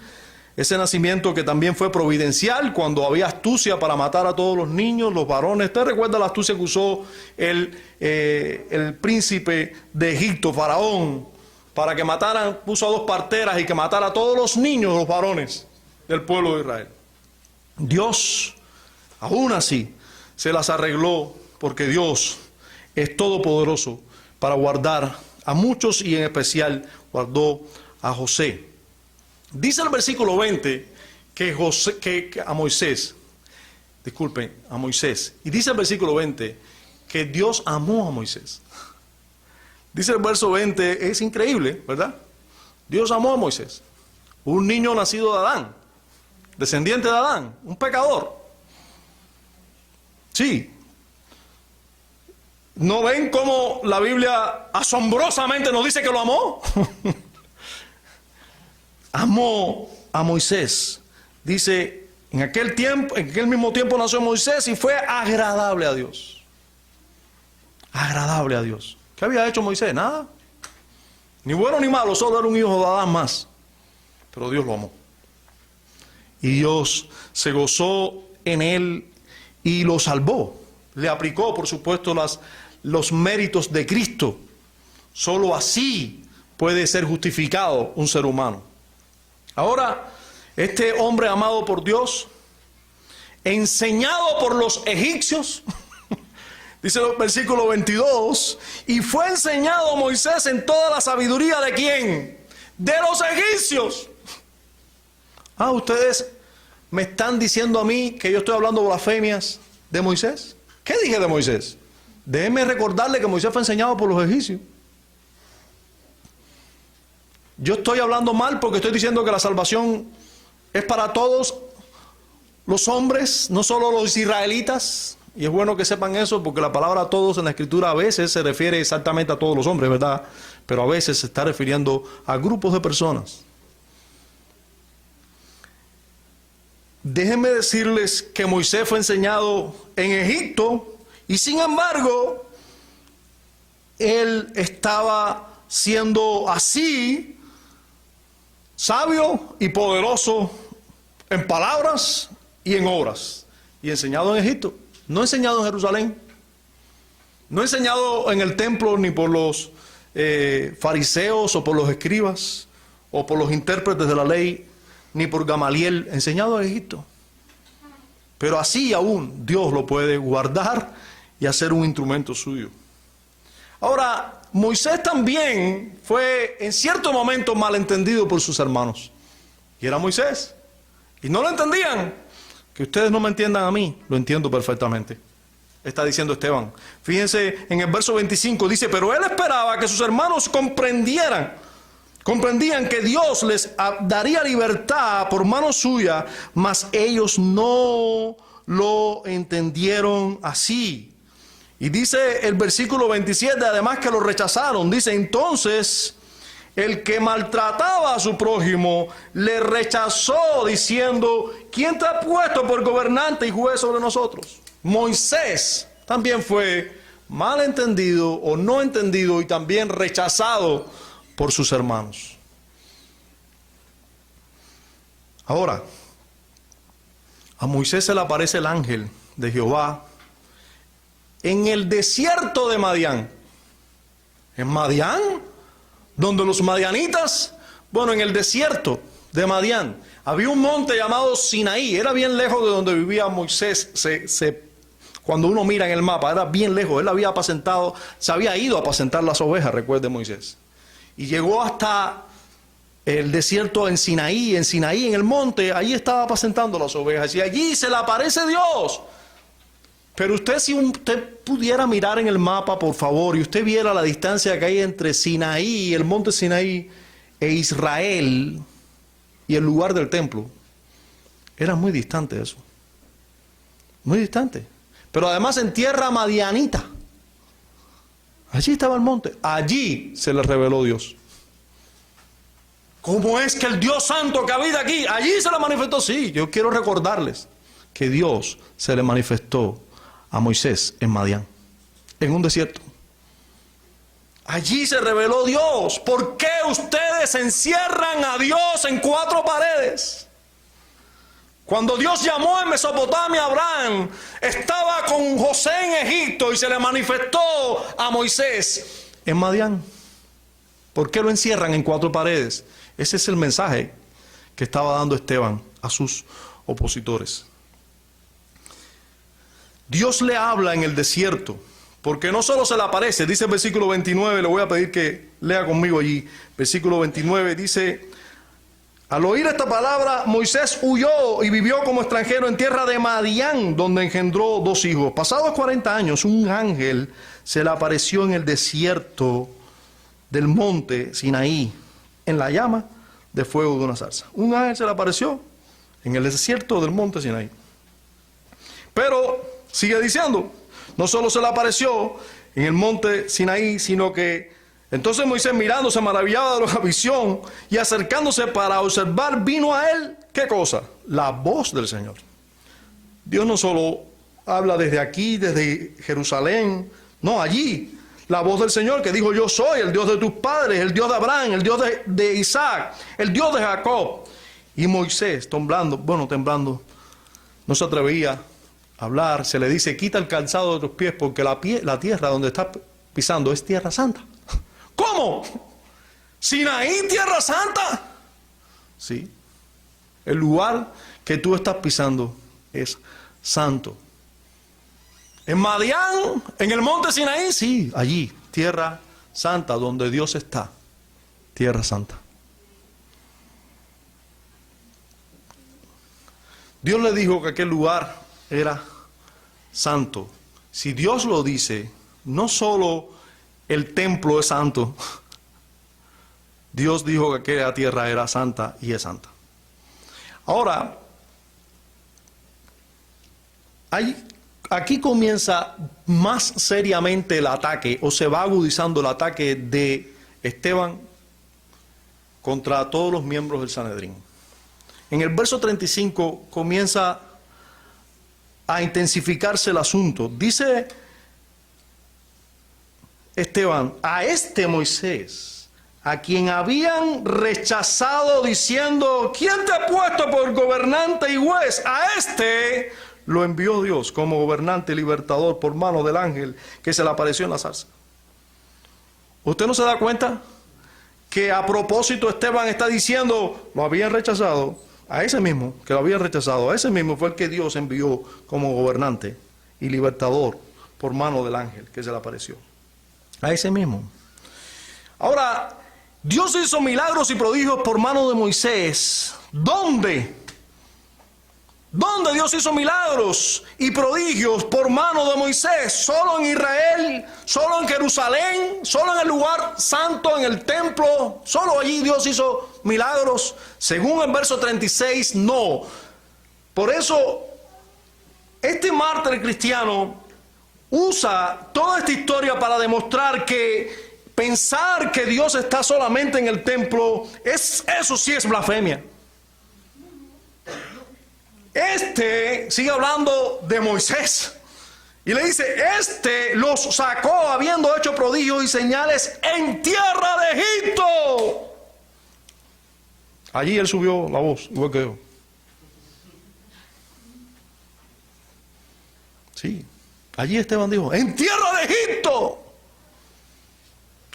Ese nacimiento que también fue providencial cuando había astucia para matar a todos los niños, los varones. ¿Usted recuerda la astucia que usó el príncipe de Egipto, Faraón, para que mataran? Puso a 2 parteras y que matara a todos los niños, los varones del pueblo de Israel. Dios, aún así, se las arregló porque Dios es todopoderoso para guardar a muchos y en especial guardó a José. Dice el versículo 20 que a Moisés, y dice el versículo 20 que Dios amó a Moisés. Dice el verso 20, es increíble, ¿verdad? Dios amó a Moisés, un niño nacido de Adán, descendiente de Adán, un pecador. Sí. ¿No ven cómo la Biblia asombrosamente nos dice que lo amó? Amó a Moisés. Dice, en aquel mismo tiempo nació Moisés y fue agradable a Dios. Agradable a Dios. ¿Qué había hecho Moisés? Nada. Ni bueno ni malo, solo era un hijo de Adán más. Pero Dios lo amó. Y Dios se gozó en él y lo salvó. Le aplicó, por supuesto, los méritos de Cristo. Solo así puede ser justificado un ser humano. Ahora, este hombre amado por Dios, enseñado por los egipcios, dice el versículo 22, y fue enseñado Moisés en toda la sabiduría ¿de quién? De los egipcios. Ustedes me están diciendo a mí que yo estoy hablando blasfemias de Moisés. ¿Qué dije de Moisés? Déjenme recordarle que Moisés fue enseñado por los egipcios. Yo estoy hablando mal porque estoy diciendo que la salvación es para todos los hombres, no solo los israelitas. Y es bueno que sepan eso porque la palabra todos en la escritura a veces se refiere exactamente a todos los hombres, ¿verdad? Pero a veces se está refiriendo a grupos de personas. Déjenme decirles que Moisés fue enseñado en Egipto y sin embargo él estaba siendo así sabio y poderoso en palabras y en obras, y enseñado en Egipto, no enseñado en Jerusalén, no enseñado en el templo ni por los fariseos o por los escribas o por los intérpretes de la ley, ni por Gamaliel, enseñado en Egipto. Pero así aún Dios lo puede guardar y hacer un instrumento suyo. Ahora, Moisés también fue en cierto momento malentendido por sus hermanos. Y era Moisés. Y no lo entendían. Que ustedes no me entiendan a mí, lo entiendo perfectamente. Está diciendo Esteban. Fíjense en el verso 25, dice, pero él esperaba que sus hermanos comprendían que Dios les daría libertad por mano suya, mas ellos no lo entendieron así. Y dice el versículo 27, además que lo rechazaron, dice, entonces el que maltrataba a su prójimo le rechazó diciendo, ¿quién te ha puesto por gobernante y juez sobre nosotros? Moisés también fue malentendido o no entendido y también rechazado por sus hermanos. Ahora, a Moisés se le aparece el ángel de Jehová en el desierto de Madián. ¿En Madián? Donde los madianitas, bueno, en el desierto de Madián, había un monte llamado Sinaí. Era bien lejos de donde vivía Moisés. Cuando uno mira en el mapa, era bien lejos. Él había apacentado, se había ido a apacentar las ovejas, recuerde Moisés. Y llegó hasta el desierto en Sinaí, en el monte, allí estaba apacentando las ovejas. Y allí se le aparece Dios. Pero si usted pudiera mirar en el mapa, por favor, y usted viera la distancia que hay entre Sinaí, el monte Sinaí, e Israel, y el lugar del templo, era muy distante eso. Muy distante. Pero además en tierra madianita. Allí estaba el monte. Allí se le reveló Dios. ¿Cómo es que el Dios santo que habita aquí, allí se le manifestó? Sí, yo quiero recordarles que Dios se le manifestó a Moisés en Madián, en un desierto. Allí se reveló Dios. ¿Por qué ustedes encierran a Dios en cuatro paredes? Cuando Dios llamó en Mesopotamia a Abraham, estaba con José en Egipto y se le manifestó a Moisés en Madián. ¿Por qué lo encierran en cuatro paredes? Ese es el mensaje que estaba dando Esteban a sus opositores. Dios le habla en el desierto, porque no solo se le aparece, dice el versículo 29, le voy a pedir que lea conmigo allí. Versículo 29 dice, al oír esta palabra, Moisés huyó y vivió como extranjero en tierra de Madián, donde engendró 2 hijos. Pasados 40 años, un ángel se le apareció en el desierto del monte Sinaí, en la llama de fuego de una zarza. Un ángel se le apareció en el desierto del monte Sinaí. Pero sigue diciendo, no solo se le apareció en el monte Sinaí, sino que entonces Moisés, mirándose, maravillaba de la visión y acercándose para observar, vino a él, ¿qué cosa? La voz del Señor. Dios no solo habla desde aquí, desde Jerusalén, no, allí. la voz del Señor que dijo: yo soy el Dios de tus padres, el Dios de Abraham, el Dios de Isaac, el Dios de Jacob. Y Moisés, temblando, no se atrevía a hablar. Se le dice: quita el calzado de tus pies, porque la tierra donde estás pisando es tierra santa. ¿Cómo? ¿Sinaí, tierra santa? Sí. El lugar que tú estás pisando es santo. En Madián, en el monte Sinaí, sí, allí, tierra santa, donde Dios está, tierra santa. Dios le dijo que aquel lugar era santo. Si Dios lo dice, no solo el templo es santo, Dios dijo que aquella tierra era santa y es santa. Ahora, aquí comienza más seriamente el ataque, o se va agudizando el ataque de Esteban contra todos los miembros del Sanedrín. En el verso 35 comienza a intensificarse el asunto. Dice Esteban: a este Moisés, a quien habían rechazado diciendo: ¿quién te ha puesto por gobernante y juez? A este lo envió Dios como gobernante y libertador por mano del ángel que se le apareció en la zarza. ¿Usted no se da cuenta que a propósito Esteban está diciendo: lo habían rechazado? A ese mismo que lo habían rechazado, a ese mismo fue el que Dios envió como gobernante y libertador por mano del ángel que se le apareció. A ese mismo. Ahora, Dios hizo milagros y prodigios por mano de Moisés. ¿Dónde? ¿Dónde Dios hizo milagros y prodigios por mano de Moisés? Solo en Israel, solo en Jerusalén, solo en el lugar santo, en el templo. Solo allí Dios hizo milagros. Según el verso 36, no. Por eso, este mártir cristiano usa toda esta historia para demostrar que pensar que Dios está solamente en el templo, eso sí es blasfemia. Sigue hablando de Moisés y le dice: este los sacó habiendo hecho prodigios y señales en tierra de Egipto. Allí él subió la voz, igual que yo. Sí, allí Esteban dijo: en tierra de Egipto.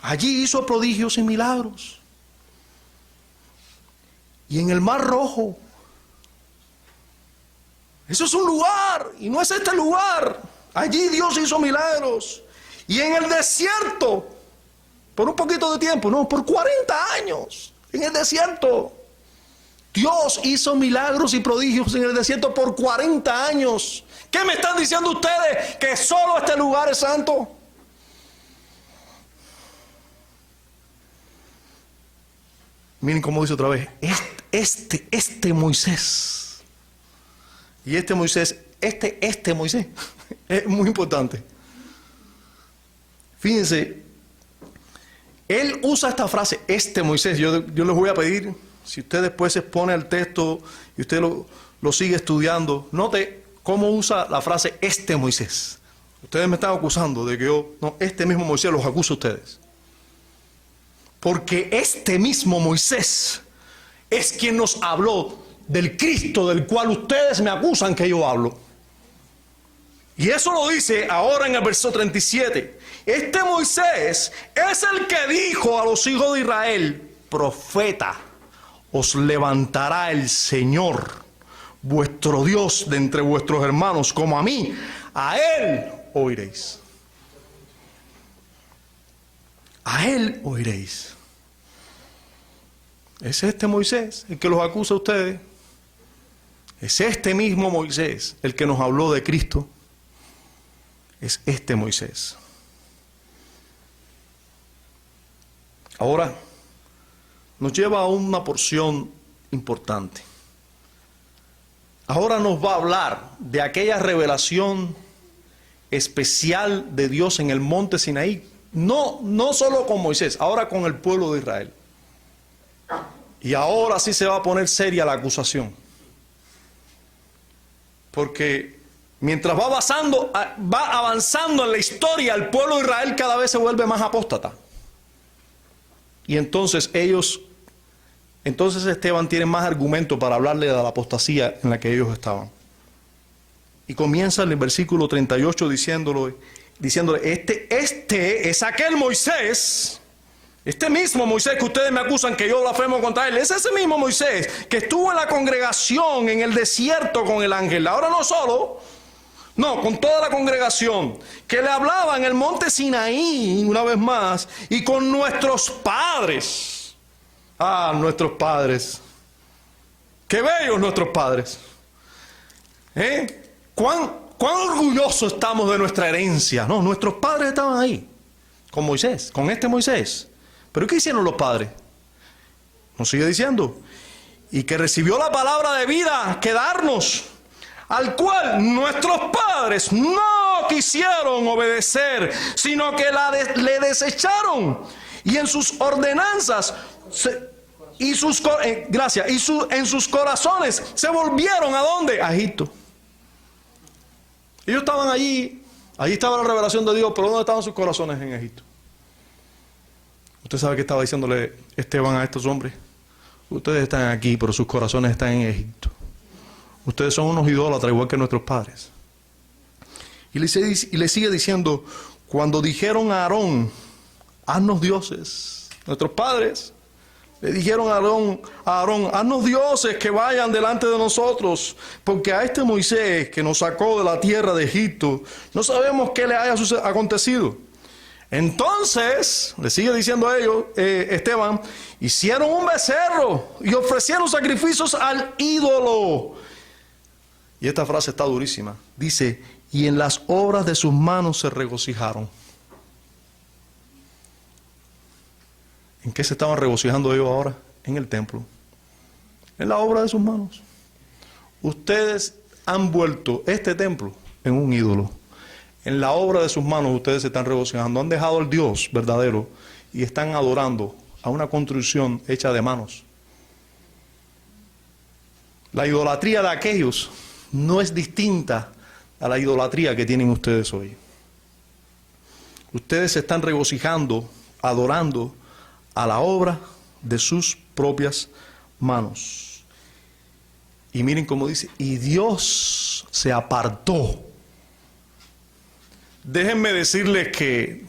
Allí hizo prodigios y milagros. Y en el Mar Rojo. Eso es un lugar y no es este lugar. Allí Dios hizo milagros. Y en el desierto, por un poquito de tiempo, no, por 40 años, en el desierto. Dios hizo milagros y prodigios en el desierto por 40 años. ¿Qué me están diciendo ustedes? ¿Que solo este lugar es santo? Miren cómo dice otra vez: este Moisés. Y este Moisés, Moisés, es muy importante. Fíjense, él usa esta frase, este Moisés. Yo les voy a pedir, si usted después se expone al texto y usted lo sigue estudiando, note cómo usa la frase este Moisés. Ustedes me están acusando de que este mismo Moisés los acusa a ustedes. Porque este mismo Moisés es quien nos habló del Cristo del cual ustedes me acusan que yo hablo. Y eso lo dice ahora en el verso 37. Este Moisés es el que dijo a los hijos de Israel: profeta os levantará el Señor, vuestro Dios, de entre vuestros hermanos, como a mí. A él oiréis. A él oiréis. Es este Moisés el que los acusa a ustedes. Es este mismo Moisés el que nos habló de Cristo. Es este Moisés. Ahora nos lleva a una porción importante. Ahora nos va a hablar de aquella revelación especial de Dios en el monte Sinaí. No solo con Moisés, ahora con el pueblo de Israel. Y ahora sí se va a poner seria la acusación. Porque mientras va avanzando en la historia, el pueblo de Israel cada vez se vuelve más apóstata. Y entonces Esteban tiene más argumento para hablarle de la apostasía en la que ellos estaban. Y comienza en el versículo 38 diciéndole, este es aquel Moisés, este mismo Moisés que ustedes me acusan que yo blasfemo contra él, es ese mismo Moisés que estuvo en la congregación en el desierto con el ángel. Ahora no solo, no, con toda la congregación, que le hablaba en el monte Sinaí, una vez más, y con nuestros padres. Ah, nuestros padres. Qué bellos nuestros padres. ¿Cuán orgullosos estamos de nuestra herencia? No, nuestros padres estaban ahí, con Moisés, con este Moisés. ¿Pero qué hicieron los padres? Nos sigue diciendo. Y que recibió la palabra de vida que darnos, al cual nuestros padres no quisieron obedecer, sino que le desecharon. Y en sus ordenanzas en sus corazones se volvieron ¿a dónde? A Egipto. Ellos estaban allí estaba la revelación de Dios, pero ¿dónde estaban sus corazones? En Egipto. ¿Usted sabe qué estaba diciéndole Esteban a estos hombres? Ustedes están aquí, pero sus corazones están en Egipto. Ustedes son unos idólatras igual que nuestros padres. Y le sigue diciendo, cuando dijeron a Aarón, haznos dioses, nuestros padres le dijeron a Aarón, haznos dioses que vayan delante de nosotros, porque a este Moisés que nos sacó de la tierra de Egipto, no sabemos qué le haya acontecido. Entonces, le sigue diciendo a ellos, Esteban, hicieron un becerro y ofrecieron sacrificios al ídolo. Y esta frase está durísima. Dice, y en las obras de sus manos se regocijaron. ¿En qué se estaban regocijando ellos ahora? En el templo. En la obra de sus manos. Ustedes han vuelto este templo en un ídolo. En la obra de sus manos ustedes se están regocijando. Han dejado al Dios verdadero y están adorando a una construcción hecha de manos. La idolatría de aquellos no es distinta a la idolatría que tienen ustedes hoy. Ustedes se están regocijando, adorando a la obra de sus propias manos. Y miren cómo dice, y Dios se apartó. Déjenme decirles que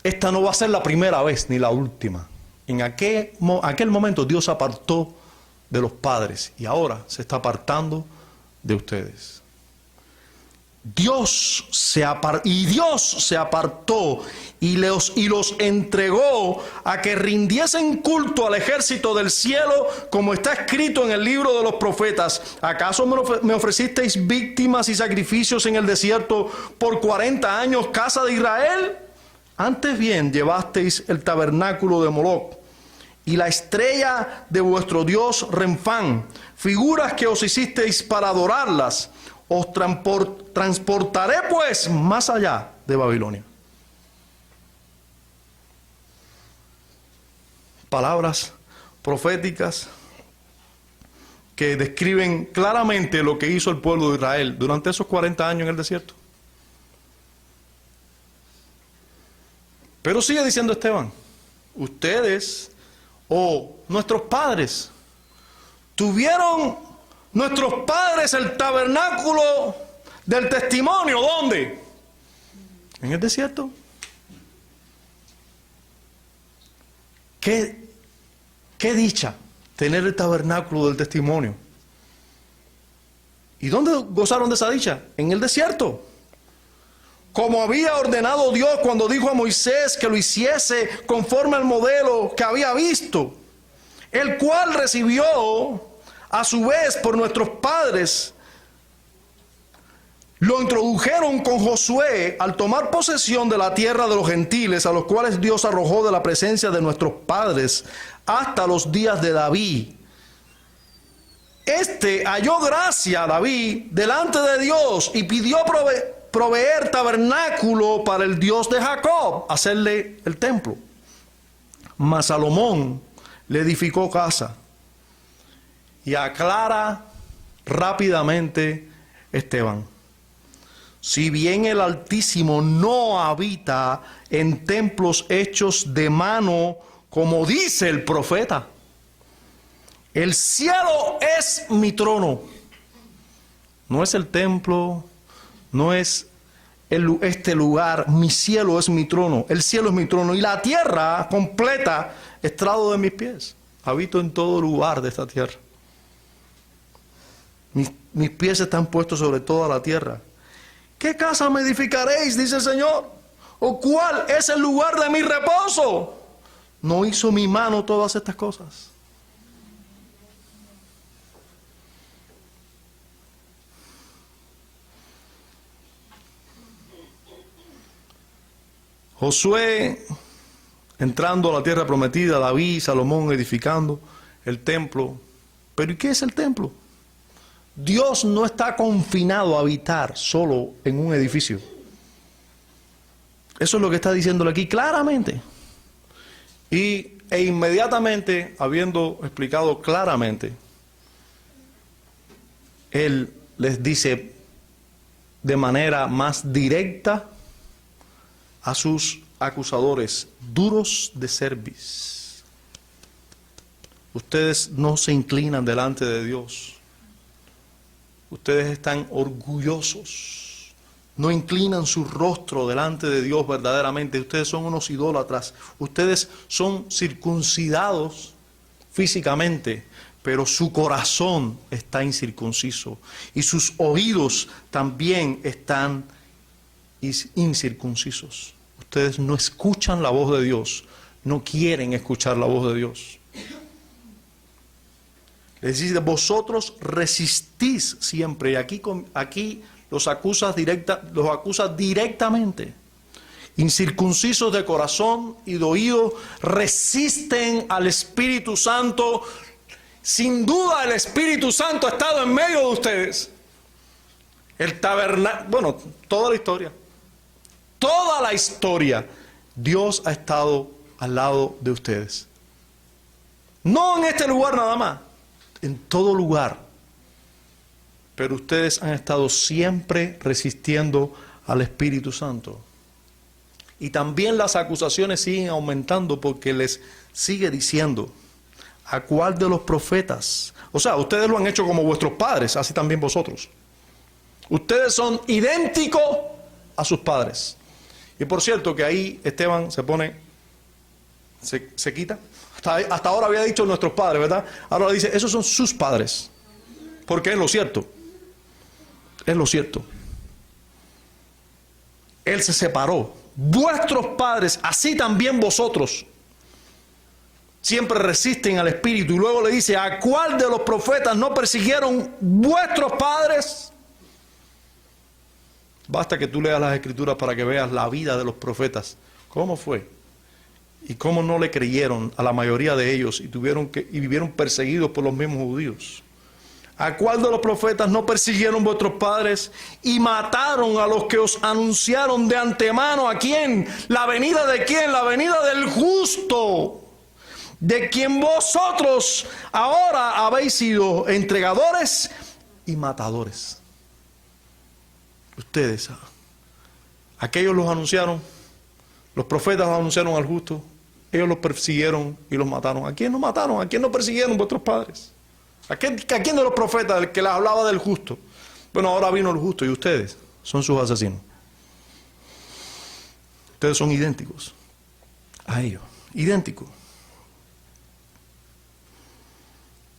esta no va a ser la primera vez ni la última. En aquel momento Dios se apartó de los padres y ahora se está apartando de ustedes. Dios se apartó y los entregó a que rindiesen culto al ejército del cielo, como está escrito en el libro de los profetas. ¿Acaso me ofrecisteis víctimas y sacrificios en el desierto por 40 años, casa de Israel? Antes bien llevasteis el tabernáculo de Moloc y la estrella de vuestro dios Renfán, figuras que os hicisteis para adorarlas. Os transportaré pues más allá de Babilonia. Palabras proféticas que describen claramente lo que hizo el pueblo de Israel durante esos 40 años en el desierto. Pero sigue diciendo Esteban, ustedes nuestros padres tuvieron nuestros padres el tabernáculo del testimonio. ¿Dónde? En el desierto. Qué dicha tener el tabernáculo del testimonio. ¿Y dónde gozaron de esa dicha? En el desierto. Como había ordenado Dios cuando dijo a Moisés que lo hiciese conforme al modelo que había visto, el cual recibió a su vez por nuestros padres. Lo introdujeron con Josué al tomar posesión de la tierra de los gentiles, a los cuales Dios arrojó de la presencia de nuestros padres hasta los días de David. Halló gracia a David delante de Dios y pidió proveer tabernáculo para el Dios de Jacob, hacerle el templo. Mas Salomón le edificó casa. Y aclara rápidamente Esteban. Si bien el Altísimo no habita en templos hechos de mano, como dice el profeta. El cielo es mi trono. No es el templo, no es este lugar. Mi cielo es mi trono. El cielo es mi trono. Y la tierra completa, estrado de mis pies. Habito en todo lugar de esta tierra. Mis pies están puestos sobre toda la tierra. ¿Qué casa me edificaréis? Dice el Señor. ¿O cuál es el lugar de mi reposo? ¿No hizo mi mano todas estas cosas? Josué entrando a la tierra prometida, David, Salomón edificando el templo. ¿Pero y qué es el templo? Dios no está confinado a habitar solo en un edificio. Eso es lo que está diciéndole aquí claramente. E inmediatamente, habiendo explicado claramente, Él les dice de manera más directa a sus acusadores: duros de cerviz. Ustedes no se inclinan delante de Dios. Ustedes están orgullosos. No inclinan su rostro delante de Dios verdaderamente. Ustedes son unos idólatras. Ustedes son circuncidados físicamente, pero su corazón está incircunciso. Y sus oídos también están incircuncisos. Ustedes no escuchan la voz de Dios. No quieren escuchar la voz de Dios. Les dice: vosotros resistís siempre. Y aquí los acusa directamente. Incircuncisos de corazón y de oído, resisten al Espíritu Santo. Sin duda el Espíritu Santo ha estado en medio de ustedes. El tabernáculo, bueno, toda la historia, Dios ha estado al lado de ustedes. No en este lugar nada más, en todo lugar. Pero ustedes han estado siempre resistiendo al Espíritu Santo. Y también las acusaciones siguen aumentando, porque les sigue diciendo: ¿a cuál de los profetas? O sea, ustedes lo han hecho como vuestros padres, así también vosotros. Ustedes son idénticos a sus padres. Y por cierto que ahí Esteban se quita. Hasta ahora había dicho nuestros padres, ¿verdad? Ahora dice: esos son sus padres. Porque es lo cierto. Es lo cierto. Él se separó. Vuestros padres, así también vosotros, siempre resisten al Espíritu. Y luego le dice: ¿a cuál de los profetas no persiguieron vuestros padres? Basta que tú leas las Escrituras para que veas la vida de los profetas. ¿Cómo fue? Y cómo no le creyeron a la mayoría de ellos y vivieron perseguidos por los mismos judíos. ¿A cuál de los profetas no persiguieron vuestros padres y mataron a los que os anunciaron de antemano? ¿A quién? ¿La venida de quién? La venida del justo, de quien vosotros ahora habéis sido entregadores y matadores. Ustedes, aquellos los anunciaron, los profetas anunciaron al justo, ellos los persiguieron y los mataron. ¿A quién no mataron? ¿A quién no persiguieron vuestros padres? ¿A quién de los profetas, el que les hablaba del justo? Bueno, ahora vino el justo y ustedes son sus asesinos. Ustedes son idénticos a ellos, idénticos.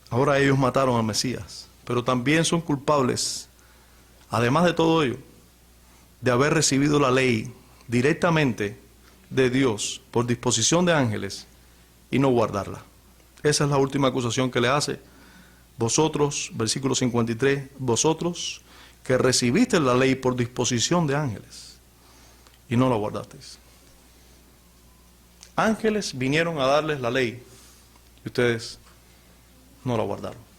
Ahora ellos mataron al Mesías, pero también son culpables, además de todo ello, de haber recibido la ley directamente de Dios por disposición de ángeles y no guardarla. Esa es la última acusación que le hace. Vosotros, versículo 53, vosotros que recibiste la ley por disposición de ángeles y no la guardasteis. Ángeles vinieron a darles la ley y ustedes no la guardaron.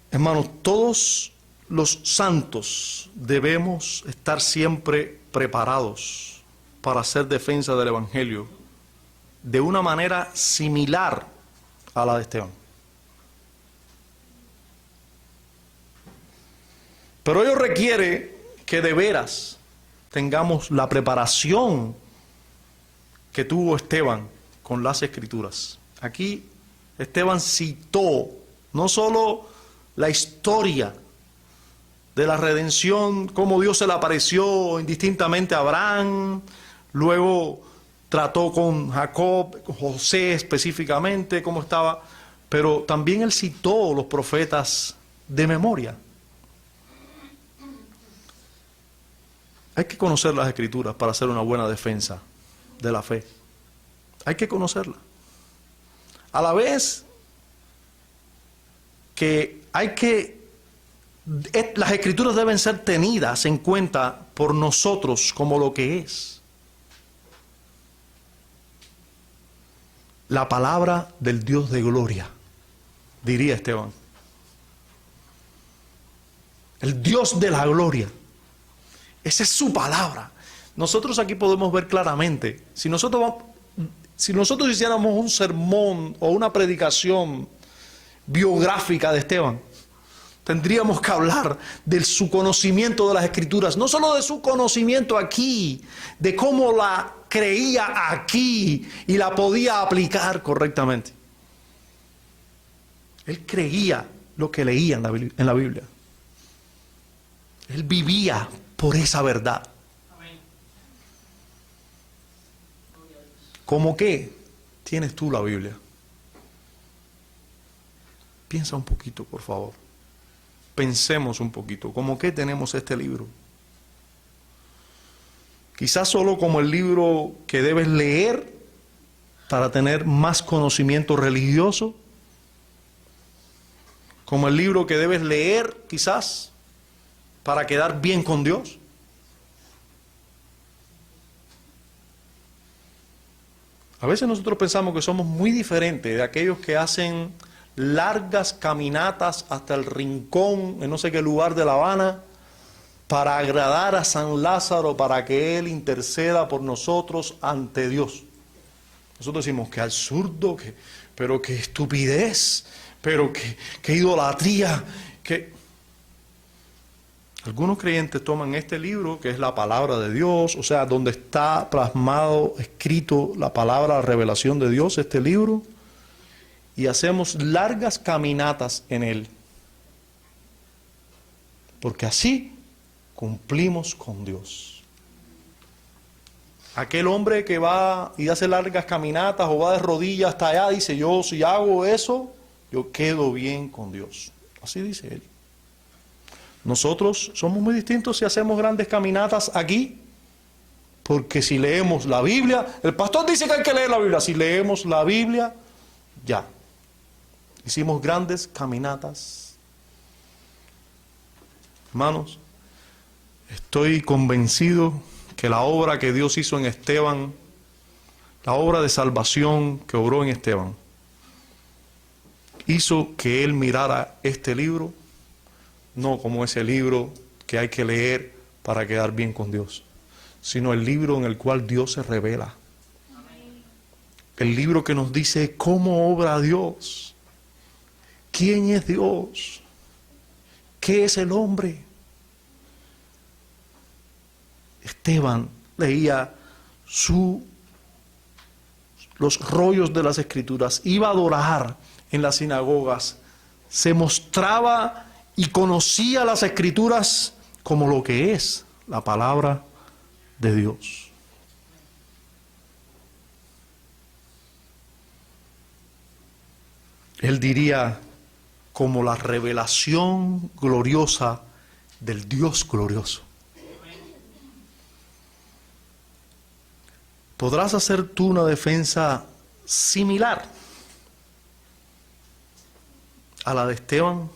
Hermanos, todos los santos debemos estar siempre preparados para hacer defensa del Evangelio de una manera similar a la de Esteban. Pero ello requiere que de veras tengamos la preparación que tuvo Esteban con las Escrituras. Aquí Esteban citó no solo la historia de la redención, cómo Dios se le apareció indistintamente a Abraham, luego trató con Jacob, con José específicamente, cómo estaba, pero también él citó los profetas de memoria. Hay que conocer las Escrituras para hacer una buena defensa de la fe. Hay que conocerla. A la vez que las Escrituras deben ser tenidas en cuenta por nosotros como lo que es la palabra del Dios de gloria, diría Esteban. El Dios de la gloria. Esa es su palabra. Nosotros aquí podemos ver claramente, si nosotros hiciéramos un sermón o una predicación biográfica de Esteban, tendríamos que hablar de su conocimiento de las Escrituras, no solo de su conocimiento aquí, de cómo la creía aquí y la podía aplicar correctamente. Él creía lo que leía en la Biblia. Él vivía por esa verdad. ¿Cómo qué tienes tú la Biblia? Piensa un poquito, por favor. Pensemos un poquito. ¿Cómo qué tenemos este libro? Quizás solo como el libro que debes leer para tener más conocimiento religioso. Como el libro que debes leer, quizás, para quedar bien con Dios. A veces nosotros pensamos que somos muy diferentes de aquellos que hacen largas caminatas hasta el rincón, en no sé qué lugar de La Habana, para agradar a San Lázaro, para que él interceda por nosotros ante Dios. Nosotros decimos que absurdo, pero qué estupidez, pero qué idolatría, que... Algunos creyentes toman este libro, que es la palabra de Dios, o sea, donde está plasmado, escrito la palabra, la revelación de Dios, este libro, y hacemos largas caminatas en él. Porque así cumplimos con Dios. Aquel hombre que va y hace largas caminatas o va de rodillas hasta allá, dice, yo si hago eso, yo quedo bien con Dios. Así dice él. Nosotros somos muy distintos si hacemos grandes caminatas aquí, porque si leemos la Biblia, el pastor dice que hay que leer la Biblia, si leemos la Biblia, ya. Hicimos grandes caminatas. Hermanos, estoy convencido que la obra que Dios hizo en Esteban, la obra de salvación que obró en Esteban, hizo que él mirara este libro no como ese libro que hay que leer para quedar bien con Dios, sino el libro en el cual Dios se revela. El libro que nos dice cómo obra Dios, quién es Dios, qué es el hombre. Esteban leía los rollos de las Escrituras, iba a adorar en las sinagogas, se mostraba y conocía las Escrituras como lo que es la palabra de Dios. Él diría como la revelación gloriosa del Dios glorioso. ¿Podrás hacer tú una defensa similar a la de Esteban?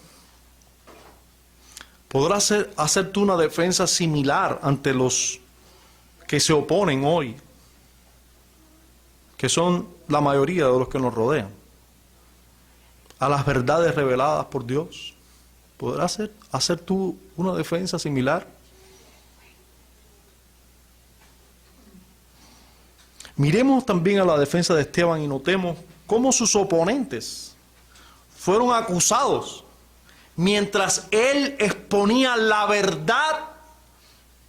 ¿Podrás hacer tú una defensa similar ante los que se oponen hoy, que son la mayoría de los que nos rodean, a las verdades reveladas por Dios? ¿Podrás hacer tú una defensa similar? Miremos también a la defensa de Esteban y notemos cómo sus oponentes fueron acusados mientras él exponía la verdad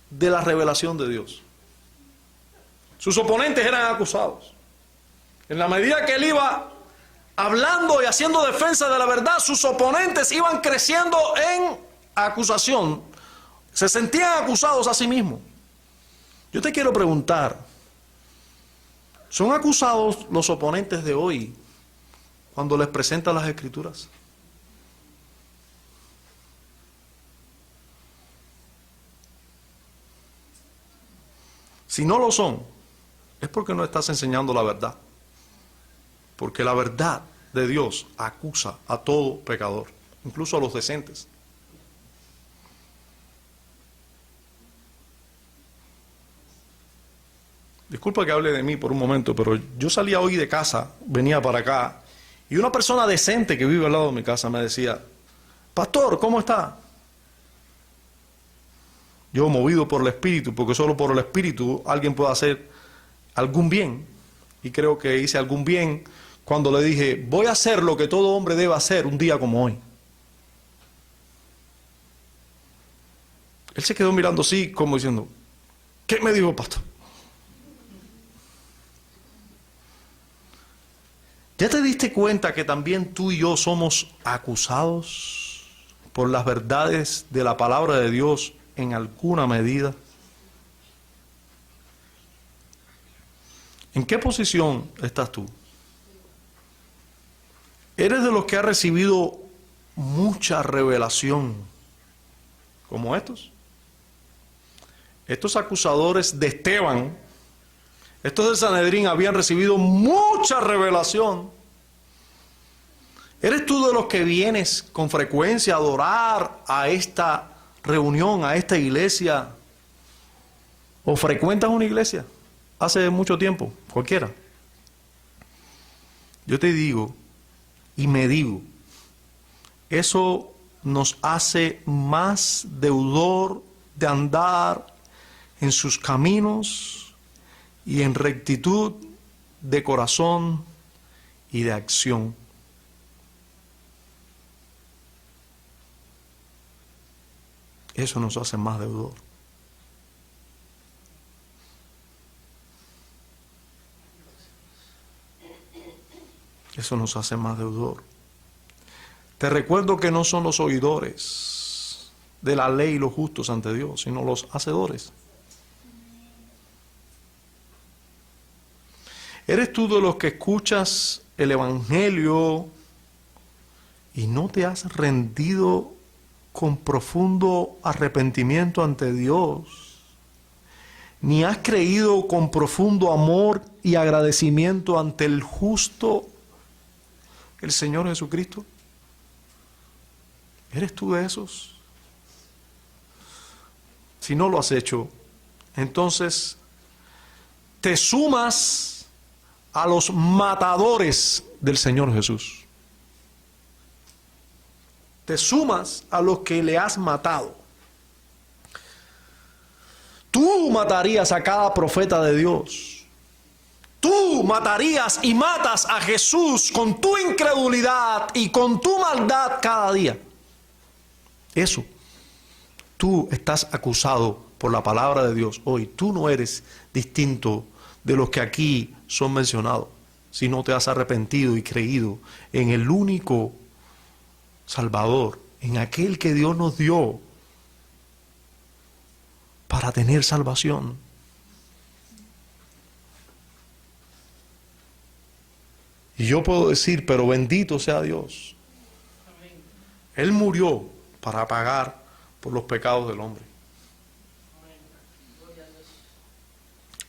de la revelación de Dios. Sus oponentes eran acusados. En la medida que él iba hablando y haciendo defensa de la verdad, sus oponentes iban creciendo en acusación. Se sentían acusados a sí mismos. Yo te quiero preguntar, ¿son acusados los oponentes de hoy cuando les presentan las Escrituras? Si no lo son, es porque no estás enseñando la verdad. Porque la verdad de Dios acusa a todo pecador, incluso a los decentes. Disculpa que hable de mí por un momento, pero yo salía hoy de casa, venía para acá, y una persona decente que vive al lado de mi casa me decía, pastor, ¿cómo está? Yo, movido por el Espíritu, porque solo por el Espíritu alguien puede hacer algún bien, y creo que hice algún bien cuando le dije, voy a hacer lo que todo hombre debe hacer un día como hoy. Él se quedó mirando así, como diciendo, ¿qué me dijo, pastor? ¿Ya te diste cuenta que también tú y yo somos acusados por las verdades de la palabra de Dios en alguna medida? ¿En qué posición estás tú? ¿Eres de los que ha recibido mucha revelación como estos? Estos acusadores de Esteban, estos del Sanedrín habían recibido mucha revelación. ¿Eres tú de los que vienes con frecuencia a adorar a esta reunión, a esta iglesia? ¿O frecuentas una iglesia hace mucho tiempo? Cualquiera. Yo te digo y me digo, eso nos hace más deudor de andar en sus caminos y en rectitud de corazón y de acción. Eso nos hace más deudor. Eso nos hace más deudor. Te recuerdo que no son los oidores de la ley los justos ante Dios, sino los hacedores. ¿Eres tú de los que escuchas el Evangelio y no te has rendido con profundo arrepentimiento ante Dios, ni has creído con profundo amor y agradecimiento ante el justo, el Señor Jesucristo? ¿Eres tú de esos? Si no lo has hecho, entonces te sumas a los matadores del Señor Jesús. Te sumas a los que le has matado. Tú matarías a cada profeta de Dios. Tú matarías y matas a Jesús con tu incredulidad y con tu maldad cada día. Eso. Tú estás acusado por la palabra de Dios hoy. Tú no eres distinto de los que aquí son mencionados, si no te has arrepentido y creído en el único Salvador, en aquel que Dios nos dio para tener salvación. Y yo puedo decir, pero bendito sea Dios. Él murió para pagar por los pecados del hombre.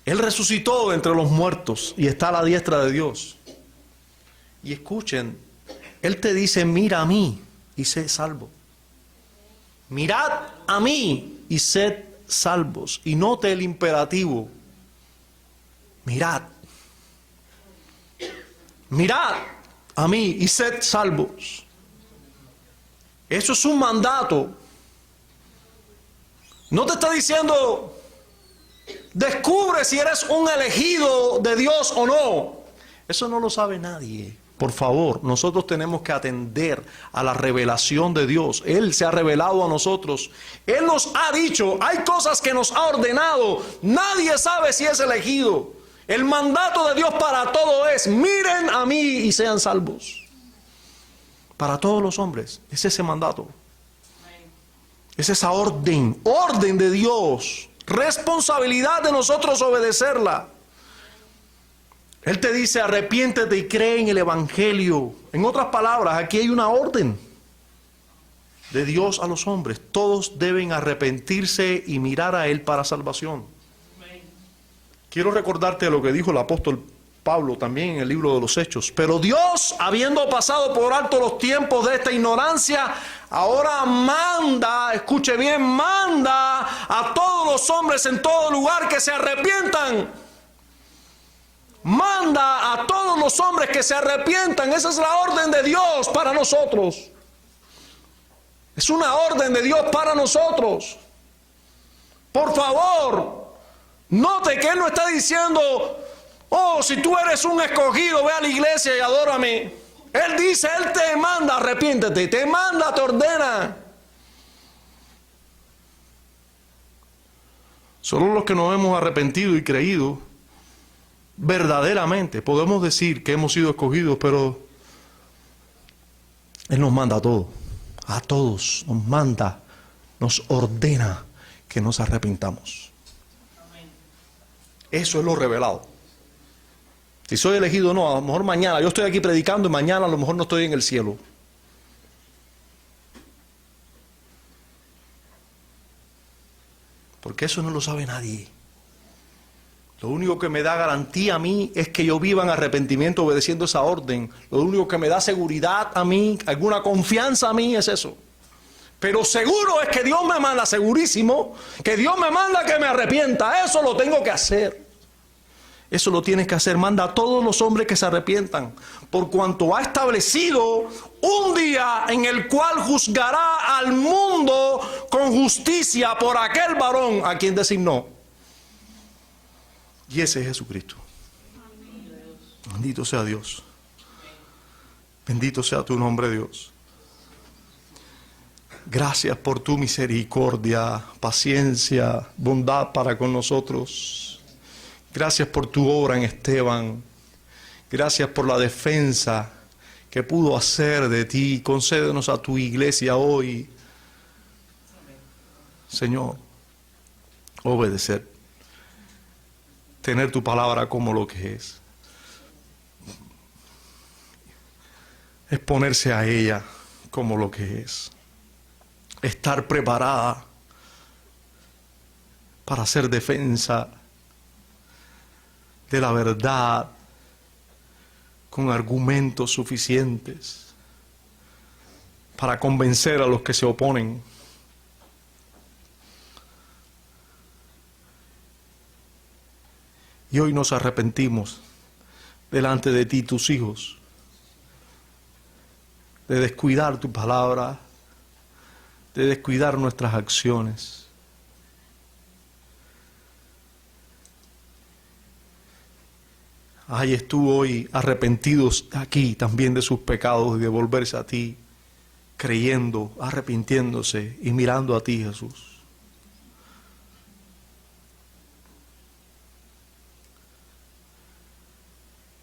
Él resucitó de entre los muertos y está a la diestra de Dios. Y escuchen, Él te dice, mira a mí y sé salvo. Mirad a mí y sed salvos. Y note el imperativo. Mirad. Mirad a mí y sed salvos. Eso es un mandato. No te está diciendo, descubre si eres un elegido de Dios o no. Eso no lo sabe nadie. Por favor, nosotros tenemos que atender a la revelación de Dios. Él se ha revelado a nosotros. Él nos ha dicho, hay cosas que nos ha ordenado. Nadie sabe si es elegido. El mandato de Dios para todo es, miren a mí y sean salvos. Para todos los hombres, es ese mandato. Es esa orden de Dios. Responsabilidad de nosotros obedecerla. Él te dice, arrepiéntete y cree en el Evangelio. En otras palabras, aquí hay una orden de Dios a los hombres. Todos deben arrepentirse y mirar a Él para salvación. Quiero recordarte lo que dijo el apóstol Pablo también en el libro de los Hechos. Pero Dios, habiendo pasado por alto los tiempos de esta ignorancia, ahora manda, escuche bien, manda a todos los hombres en todo lugar que se arrepientan. Manda a todos los hombres que se arrepientan. Esa es la orden de Dios para nosotros. Es una orden de Dios para nosotros. Por favor, note que Él no está diciendo, oh, si tú eres un escogido, ve a la iglesia y adórame. Él dice, Él te manda, arrepiéntete, te manda, te ordena. Solo los que nos hemos arrepentido y creído verdaderamente podemos decir que hemos sido escogidos, pero Él nos manda a todos nos manda, nos ordena que nos arrepintamos. Eso es lo revelado. Si soy elegido o no, a lo mejor mañana, yo estoy aquí predicando y mañana a lo mejor no estoy en el cielo. Porque eso no lo sabe nadie. Lo único que me da garantía a mí es que yo viva en arrepentimiento obedeciendo esa orden. Lo único que me da seguridad a mí, alguna confianza a mí es eso. Pero seguro es que Dios me manda, segurísimo, que Dios me manda que me arrepienta. Eso lo tengo que hacer. Eso lo tienes que hacer. Manda a todos los hombres que se arrepientan, por cuanto ha establecido un día en el cual juzgará al mundo con justicia por aquel varón a quien designó. Y ese es Jesucristo. Bendito sea Dios. Bendito sea tu nombre, Dios. Gracias por tu misericordia, paciencia, bondad para con nosotros. Gracias por tu obra en Esteban. Gracias por la defensa que pudo hacer de ti. Concédenos a tu iglesia hoy, Señor, obedecer. Tener tu palabra como lo que es. Exponerse a ella como lo que es. Estar preparada para hacer defensa de la verdad con argumentos suficientes para convencer a los que se oponen. Y hoy nos arrepentimos delante de ti, tus hijos, de descuidar tu palabra, de descuidar nuestras acciones. Hay estuvo hoy arrepentidos aquí también de sus pecados y de volverse a ti, creyendo, arrepintiéndose y mirando a ti, Jesús.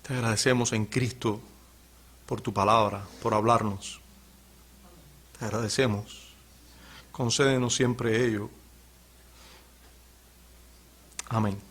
Te agradecemos en Cristo por tu palabra, por hablarnos. Te agradecemos. Concédenos siempre ello. Amén.